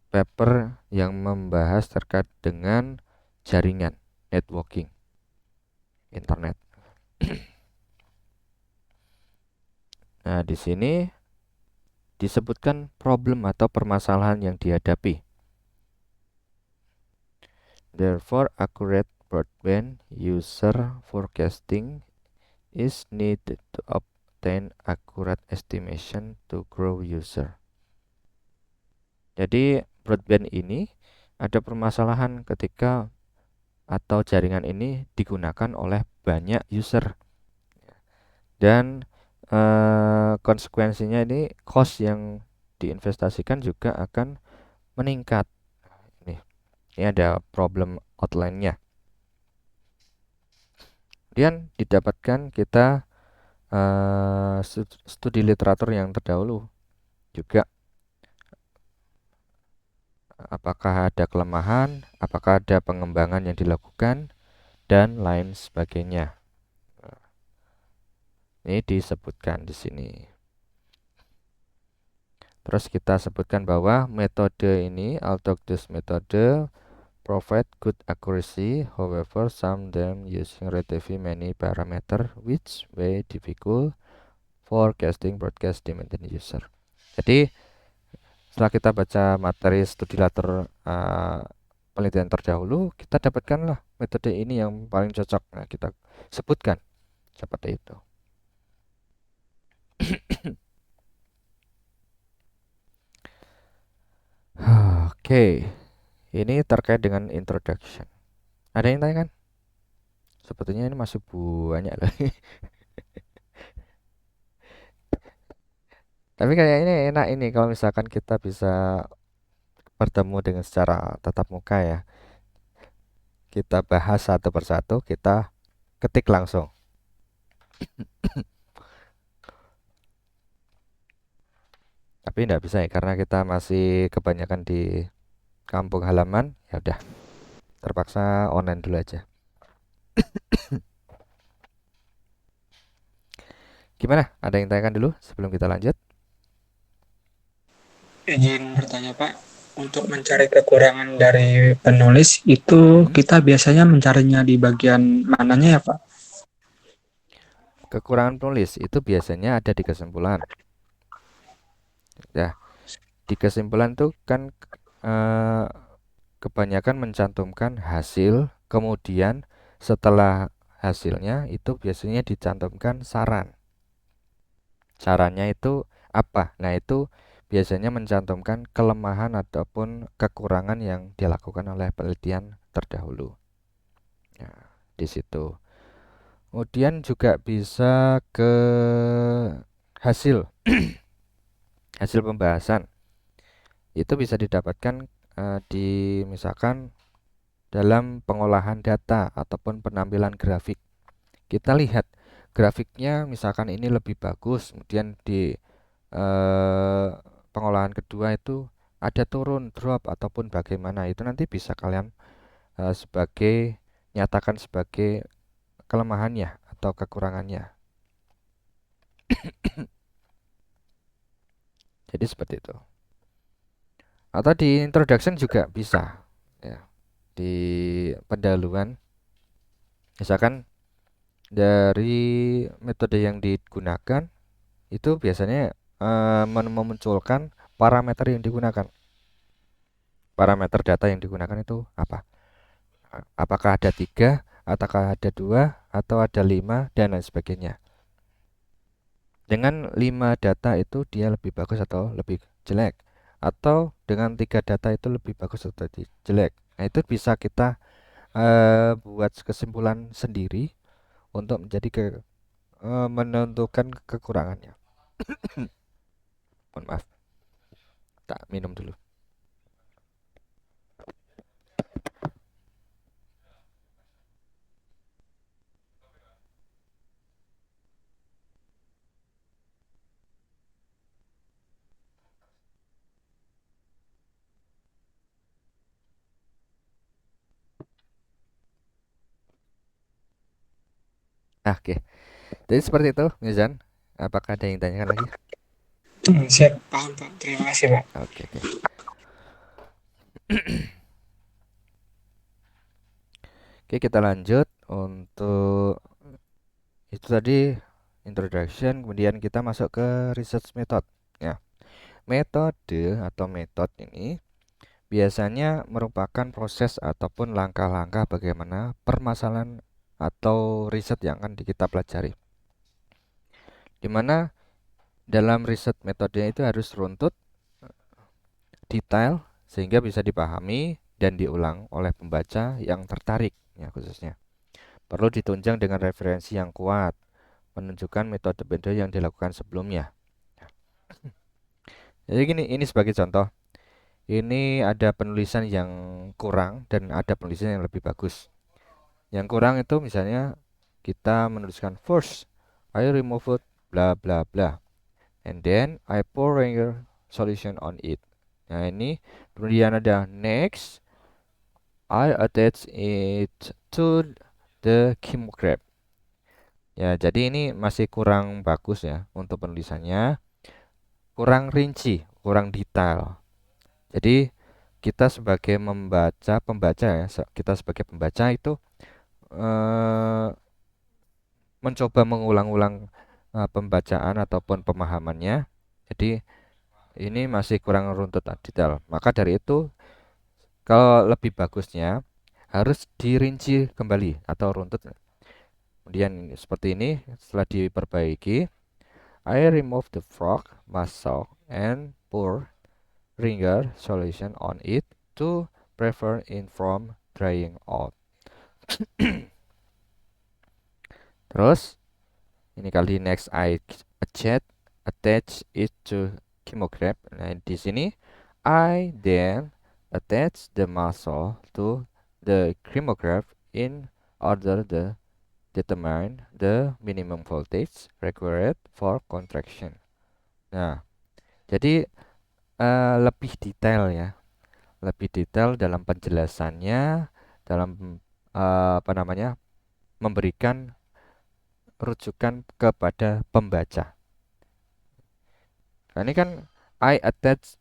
paper yang membahas terkait dengan jaringan networking internet. Nah, di sini disebutkan problem atau permasalahan yang dihadapi. Therefore, accurate broadband user forecasting is needed to obtain accurate estimation to grow user. Jadi, broadband ini ada permasalahan ketika atau jaringan ini digunakan oleh banyak user. Dan konsekuensinya ini cost yang diinvestasikan juga akan meningkat. Ini ada problem outline-nya. Kemudian didapatkan kita studi literatur yang terdahulu juga, apakah ada kelemahan, apakah ada pengembangan yang dilakukan, dan lain sebagainya. Ini disebutkan di sini. Terus kita sebutkan bahwa metode ini, autonomous metode, provide good accuracy. However, some them using relatively many parameter which way difficult forecasting broadcast demand user. Jadi setelah kita baca materi studi latar penelitian terdahulu, kita dapatkanlah metode ini yang paling cocok. Nah, kita sebutkan seperti itu. Oke, ini terkait dengan introduction. Ada yang tanya kan? Sepertinya ini masih banyak loh. Tapi kayaknya enak ini kalau misalkan kita bisa bertemu dengan secara tatap muka ya. Kita bahas satu persatu, kita ketik langsung. Tapi tidak bisa ya karena kita masih kebanyakan di kampung halaman. Ya udah, terpaksa online dulu aja. Gimana? Ada yang tanyakan dulu sebelum kita lanjut? Izin bertanya Pak, untuk mencari kekurangan dari penulis itu kita biasanya mencarinya di bagian mananya ya Pak? Kekurangan penulis itu biasanya ada di kesimpulan. Ya, di kesimpulan tuh kan kebanyakan mencantumkan hasil, kemudian setelah hasilnya itu biasanya dicantumkan saran. Sarannya itu apa? Nah, itu biasanya mencantumkan kelemahan ataupun kekurangan yang dilakukan oleh penelitian terdahulu. Ya, di situ. Kemudian juga bisa ke hasil hasil pembahasan. Itu bisa didapatkan di misalkan dalam pengolahan data ataupun penampilan grafik. Kita lihat grafiknya misalkan ini lebih bagus, kemudian di pengolahan kedua itu ada turun, drop ataupun bagaimana, itu nanti bisa kalian sebagai nyatakan sebagai kelemahannya atau kekurangannya. Jadi seperti itu. Atau di introduction juga bisa ya. Di pendahuluan misalkan dari metode yang digunakan itu biasanya memunculkan parameter yang digunakan. Parameter data yang digunakan itu apa? Apakah ada 3, apakah ada 2, atau ada 5, dan lain sebagainya. Dengan 5 data itu dia lebih bagus atau lebih jelek, atau dengan 3 data itu lebih bagus atau jelek. Nah, itu bisa kita buat kesimpulan sendiri untuk menentukan kekurangannya. Mohon maaf, tak minum dulu. Oke, jadi seperti itu, Mizan. Apakah ada yang ditanyakan lagi? Siap, paham Pak. Terima kasih Pak. Oke, oke. Oke, kita lanjut untuk itu tadi introduction, kemudian kita masuk ke research method. Ya, metode atau metode ini biasanya merupakan proses ataupun langkah-langkah bagaimana permasalahan atau riset yang akan kita pelajari. Dimana dalam riset metodenya itu harus runtut, detail, sehingga bisa dipahami dan diulang oleh pembaca yang tertarik, ya khususnya. Perlu ditunjang dengan referensi yang kuat, menunjukkan metode-metode yang dilakukan sebelumnya. Jadi gini, ini sebagai contoh. Ini ada penulisan yang kurang dan ada penulisan yang lebih bagus. Yang kurang itu misalnya kita menuliskan first, I removed bla bla bla, and then I pour Ranger solution on it. Nah ini kemudian ada next, I attach it to the chemograph. Ya, jadi ini masih kurang bagus ya untuk penulisannya, kurang rinci, kurang detail. Jadi kita sebagai pembaca ya, kita sebagai pembaca itu eh, mencoba mengulang-ulang pembacaan ataupun pemahamannya. Jadi ini masih kurang runtut dan detail. Maka dari itu, kalau lebih bagusnya harus dirinci kembali atau runtut. Kemudian seperti ini, setelah diperbaiki, I remove the frog muscle and pour ringer solution on it to prevent it from drying out. Terus ini kali next I attach it to chemograph. Nah, di sini I then attach the muscle to the chemograph in order to determine the minimum voltage required for contraction. Nah, jadi lebih detail ya, lebih detail dalam penjelasannya, dalam apa namanya, memberikan rujukan kepada pembaca. Nah, ini kan I attach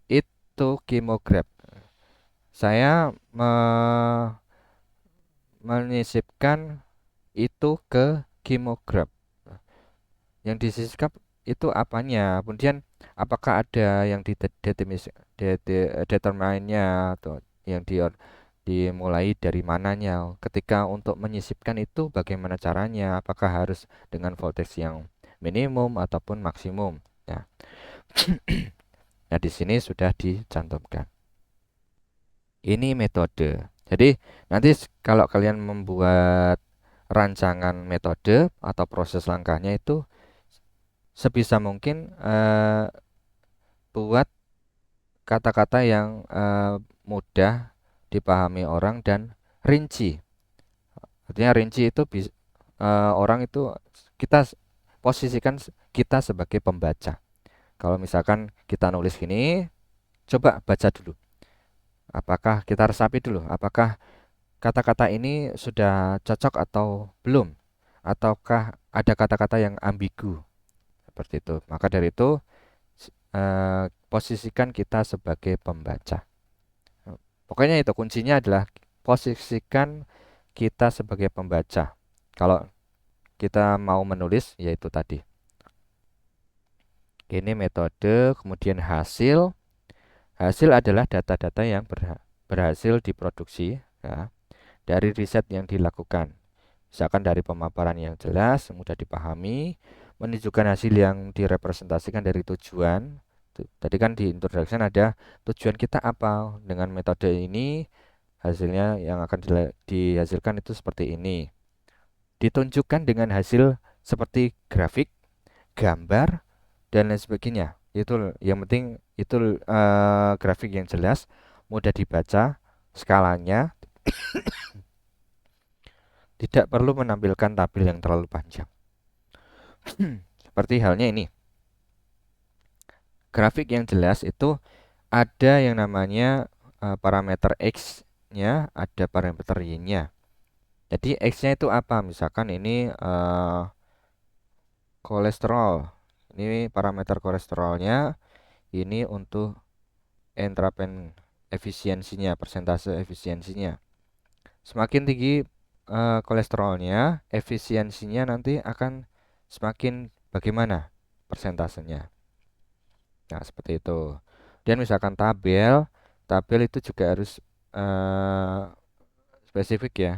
it to chemograph. Saya menyisipkan itu ke chemograph. Yang disisipkan itu apanya? Kemudian apakah ada yang determinnya atau yang dimulai dari mananya? Ketika untuk menyisipkan itu bagaimana caranya? Apakah harus dengan voltage yang minimum ataupun maksimum? Ya. Nah, di sini sudah dicantumkan. Ini metode. Jadi, nanti kalau kalian membuat rancangan metode atau proses langkahnya itu sebisa mungkin buat kata-kata yang mudah dipahami orang dan rinci. Artinya rinci itu orang itu kita posisikan kita sebagai pembaca. Kalau misalkan kita nulis gini, coba baca dulu. Apakah kita resapi dulu? Apakah kata-kata ini sudah cocok atau belum? Ataukah ada kata-kata yang ambigu? Seperti itu. Maka dari itu posisikan kita sebagai pembaca. Pokoknya itu kuncinya adalah posisikan kita sebagai pembaca. Kalau kita mau menulis, yaitu tadi. Ini metode, kemudian hasil. Hasil adalah data-data yang berhasil diproduksi ya, dari riset yang dilakukan. Misalkan dari pemaparan yang jelas, mudah dipahami, menunjukkan hasil yang direpresentasikan dari tujuan. Tadi kan di introduction ada tujuan kita apa dengan metode ini, hasilnya yang akan dihasilkan itu seperti ini. Ditunjukkan dengan hasil seperti grafik, gambar, dan lain sebagainya. Itu yang penting itu grafik yang jelas, mudah dibaca, skalanya, tidak perlu menampilkan tabel yang terlalu panjang. Seperti halnya ini. Grafik yang jelas itu ada yang namanya parameter X-nya, ada parameter Y-nya. Jadi X-nya itu apa? Misalkan ini kolesterol. Ini parameter kolesterolnya, ini untuk entrapen efisiensinya, persentase efisiensinya. Semakin tinggi kolesterolnya, efisiensinya nanti akan semakin bagaimana persentasenya. Nah, seperti itu. Dan misalkan tabel, tabel itu juga harus spesifik ya.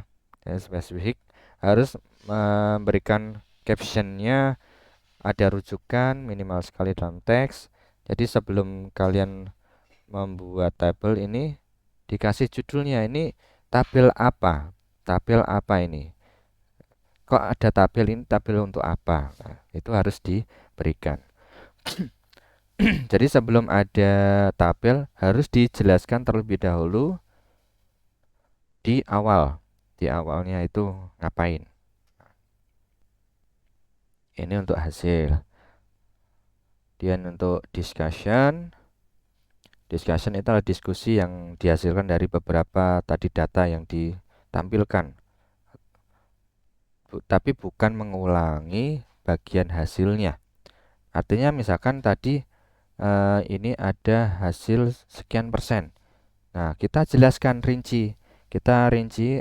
Spesifik harus memberikan captionnya, ada rujukan minimal sekali dalam teks. Jadi sebelum kalian membuat tabel ini dikasih judulnya, ini tabel apa? Tabel apa ini? Kok ada tabel ini? Tabel untuk apa? Nah, itu harus diberikan. Jadi sebelum ada tabel harus dijelaskan terlebih dahulu di awal. Di awalnya itu ngapain? Ini untuk hasil. Dan untuk discussion, discussion itu adalah diskusi yang dihasilkan dari beberapa tadi data yang ditampilkan. Tapi bukan mengulangi bagian hasilnya. Artinya misalkan tadi ini ada hasil sekian persen. Nah, kita jelaskan rinci. Kita rinci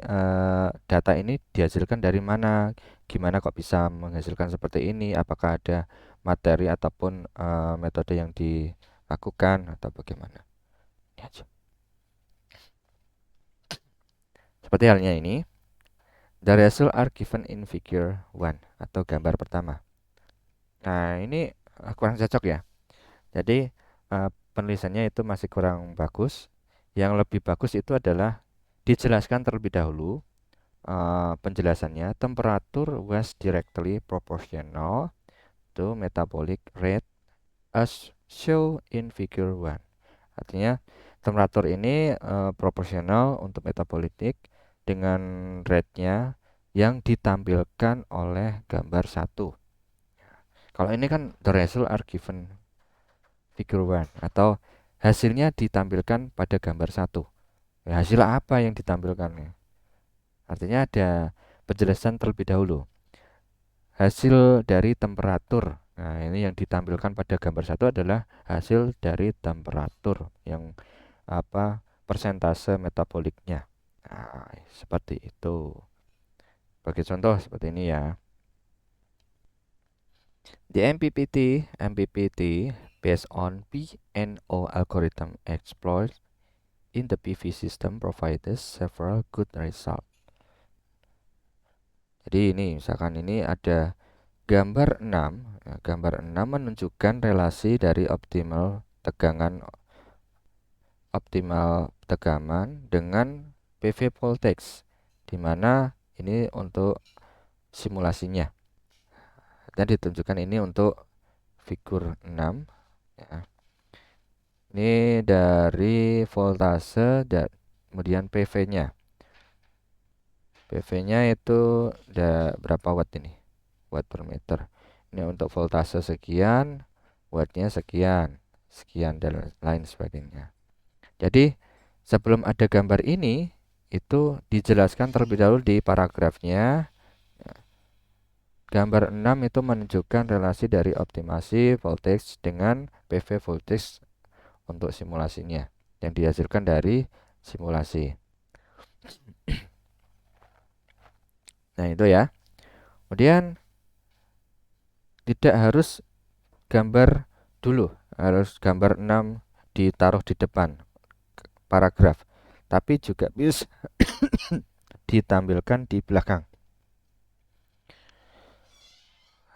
data ini dihasilkan dari mana, gimana kok bisa menghasilkan seperti ini, apakah ada materi ataupun metode yang dilakukan atau bagaimana. Ini aja. Seperti halnya ini. The results are given in figure 1 atau gambar pertama. Nah, ini kurang cocok ya. Jadi penulisannya itu masih kurang bagus. Yang lebih bagus itu adalah dijelaskan terlebih dahulu penjelasannya. Temperature was directly proportional to metabolic rate as shown in figure 1. Artinya temperatur ini proporsional untuk metabolitik dengan rate-nya yang ditampilkan oleh gambar 1. Kalau ini kan the result are given figure 1 atau hasilnya ditampilkan pada gambar 1. Ya, hasil apa yang ditampilkan? Artinya ada penjelasan terlebih dahulu. Hasil dari temperatur. Nah, ini yang ditampilkan pada gambar 1 adalah hasil dari temperatur yang persentase metaboliknya. Nah, seperti itu. Bagi contoh seperti ini ya. The MPPT based on PNO algorithm exploits in the PV system provides several good results. Jadi ini misalkan ini ada gambar 6. Nah, gambar 6 menunjukkan relasi dari optimal tegangan dengan PV voltage, di mana ini untuk simulasinya. Dan ditunjukkan ini untuk figur 6 ya. Ini dari voltase dan kemudian PV-nya. PV-nya itu berapa watt ini? Watt per meter. Ini untuk voltase sekian, wattnya sekian, sekian dan lain sebagainya. Jadi sebelum ada gambar ini itu dijelaskan terlebih dahulu di paragrafnya. Gambar 6 itu menunjukkan relasi dari optimasi voltage dengan PV voltage untuk simulasinya yang dihasilkan dari simulasi. Nah, itu ya. Kemudian tidak harus gambar dulu, harus gambar 6 ditaruh di depan paragraf, tapi juga bisa ditampilkan di belakang.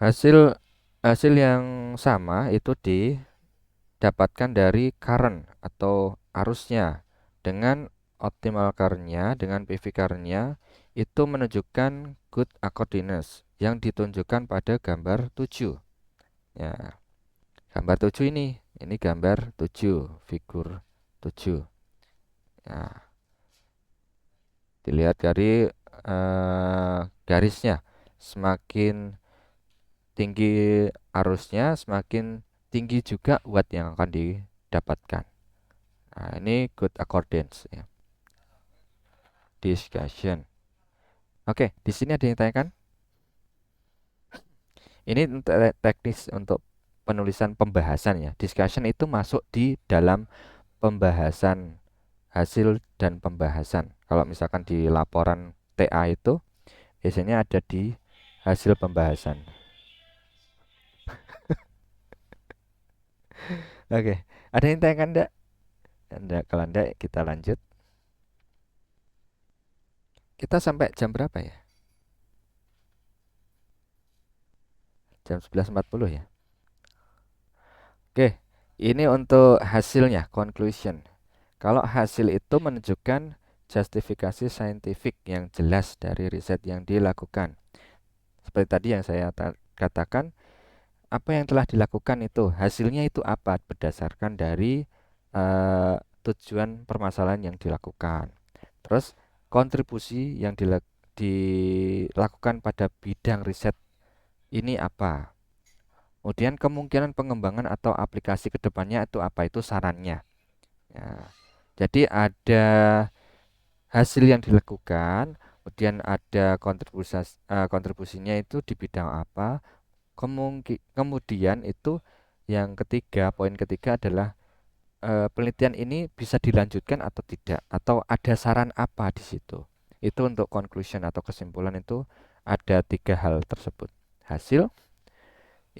Hasil hasil yang sama itu didapatkan dari current atau arusnya. Dengan optimal current-nya, dengan PV current-nya itu menunjukkan good accordance yang ditunjukkan pada gambar 7. Ya, gambar 7 ini gambar 7, figur 7. Ya, dilihat dari garisnya, semakin tinggi arusnya, semakin tinggi juga watt yang akan didapatkan. Nah, ini good accordance ya. Discussion. Oke, di sini ada yang tanyakan? Ini teknis untuk penulisan pembahasan ya. Discussion itu masuk di dalam pembahasan hasil dan pembahasan. Kalau misalkan di laporan TA itu biasanya ada di hasil pembahasan. Oke, ada yang tanyakan enggak? Enggak, kalau enggak kita lanjut. Kita sampai jam berapa ya? Jam 11.40 ya. Oke, ini untuk hasilnya, conclusion. Kalau hasil itu menunjukkan justifikasi saintifik yang jelas dari riset yang dilakukan. Seperti tadi yang saya katakan, apa yang telah dilakukan itu, hasilnya itu apa berdasarkan dari tujuan permasalahan yang dilakukan. Terus kontribusi yang dilakukan pada bidang riset ini apa? Kemudian kemungkinan pengembangan atau aplikasi kedepannya itu apa? Itu sarannya. Ya. Jadi ada hasil yang dilakukan, kemudian ada kontribusinya itu di bidang apa? Kemudian itu yang ketiga, poin ketiga adalah penelitian ini bisa dilanjutkan atau tidak, atau ada saran apa di situ. Itu untuk conclusion atau kesimpulan itu ada 3 hal tersebut. Hasil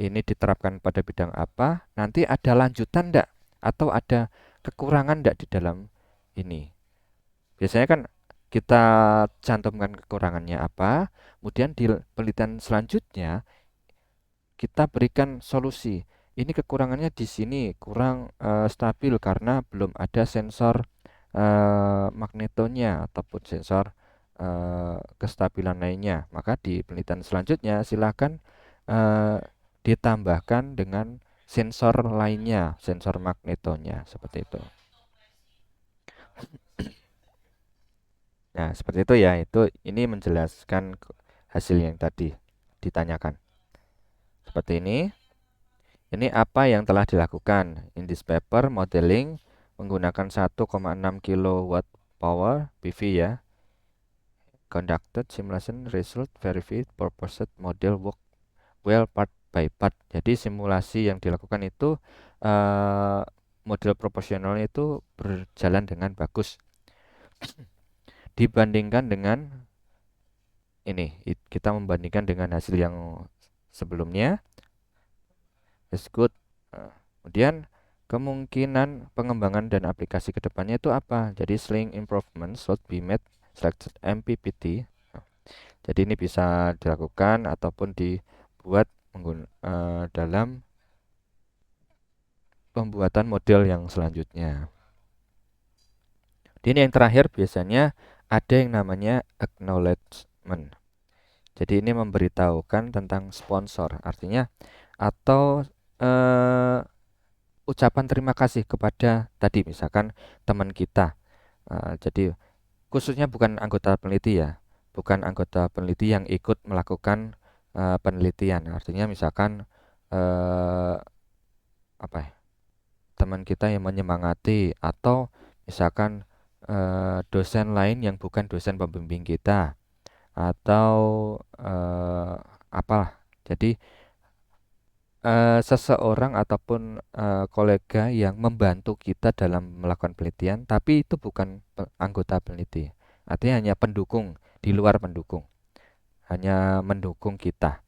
ini diterapkan pada bidang apa, nanti ada lanjutan enggak, atau ada kekurangan enggak di dalam ini. Biasanya kan kita cantumkan kekurangannya apa, kemudian di penelitian selanjutnya kita berikan solusi. Ini kekurangannya di sini kurang stabil karena belum ada sensor magnetonya ataupun sensor kestabilan lainnya. Maka di penelitian selanjutnya silakan ditambahkan dengan sensor lainnya, sensor magnetonya seperti itu. Nah, seperti itu ya. Ini menjelaskan hasil yang tadi ditanyakan. Seperti ini. Ini apa yang telah dilakukan. In this paper, modeling menggunakan 1,6 kilowatt power PV ya. Conducted simulation result verified proposed model work well part by part. Jadi simulasi yang dilakukan itu model proporsionalnya itu berjalan dengan bagus dibandingkan dengan ini. Kita membandingkan dengan hasil yang sebelumnya. Is good. Kemudian kemungkinan pengembangan dan aplikasi kedepannya itu apa? Jadi sling improvement should be made selected MPPT. Jadi ini bisa dilakukan ataupun dibuat dalam pembuatan model yang selanjutnya. Ini yang terakhir biasanya ada yang namanya acknowledgement. Jadi ini memberitahukan tentang sponsor, artinya atau ucapan terima kasih kepada tadi misalkan teman kita. Jadi khususnya bukan anggota peneliti ya, bukan anggota peneliti yang ikut melakukan penelitian. Artinya misalkan apa ya, teman kita yang menyemangati atau misalkan dosen lain yang bukan dosen pembimbing kita atau apalah. Jadi seseorang ataupun kolega yang membantu kita dalam melakukan penelitian, tapi itu bukan anggota peneliti. Artinya hanya pendukung, di luar pendukung. Hanya mendukung kita.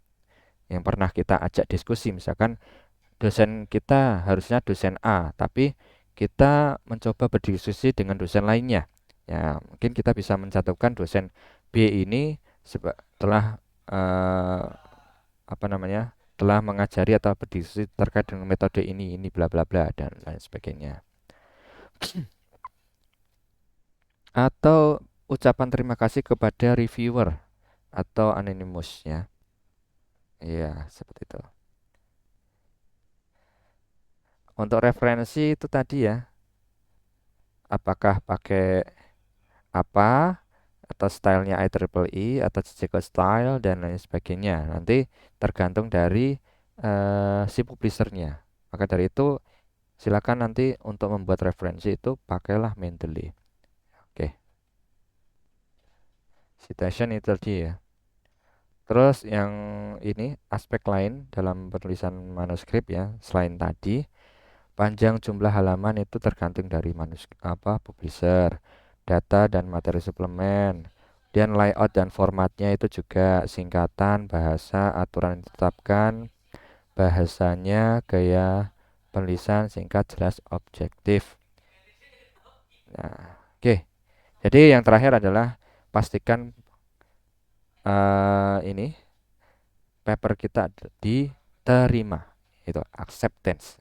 Yang pernah kita ajak diskusi, misalkan dosen kita harusnya dosen A, tapi kita mencoba berdiskusi dengan dosen lainnya. Ya, mungkin kita bisa mencantumkan dosen B ini telah apa namanya? Telah mengajari atau berdiskusi terkait dengan metode ini bla bla bla dan lain sebagainya. Atau ucapan terima kasih kepada reviewer atau anonymous ya. Iya, seperti itu. Untuk referensi itu tadi ya, apakah pakai apa atau stylenya IEEE atau Chicago style dan lain sebagainya. Nanti tergantung dari si publishernya. Maka dari itu silakan nanti untuk membuat referensi itu pakailah Mendeley. Oke. Citation itu tadi ya. Terus yang ini aspek lain dalam penulisan manuskrip ya, selain tadi panjang jumlah halaman itu tergantung dari publisher, data dan materi suplemen. Dan layout dan formatnya itu juga singkatan, bahasa, aturan yang ditetapkan, bahasanya, gaya penulisan singkat, jelas, objektif. Nah, oke. Jadi yang terakhir adalah pastikan ini paper kita diterima. Itu acceptance.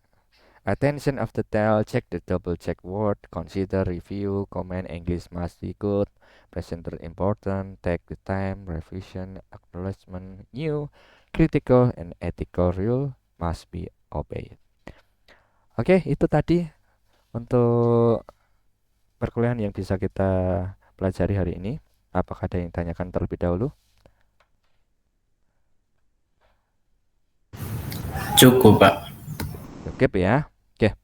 Attention of detail, check the double check word, consider review, comment English must be good, presenter important, take the time, revision, acknowledgement, new, critical and ethical rule must be obeyed. Oke, itu tadi untuk perkuliahan yang bisa kita pelajari hari ini. Apakah ada yang tanyakan terlebih dahulu? Cukup, Pak. Cukup ya. Oke.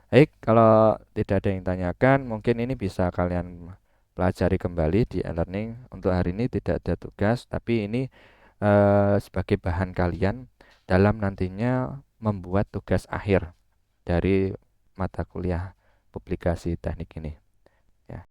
Baik, kalau tidak ada yang tanyakan, mungkin ini bisa kalian pelajari kembali di e-learning. Untuk hari ini tidak ada tugas, tapi ini sebagai bahan kalian dalam nantinya membuat tugas akhir dari mata kuliah publikasi teknik ini.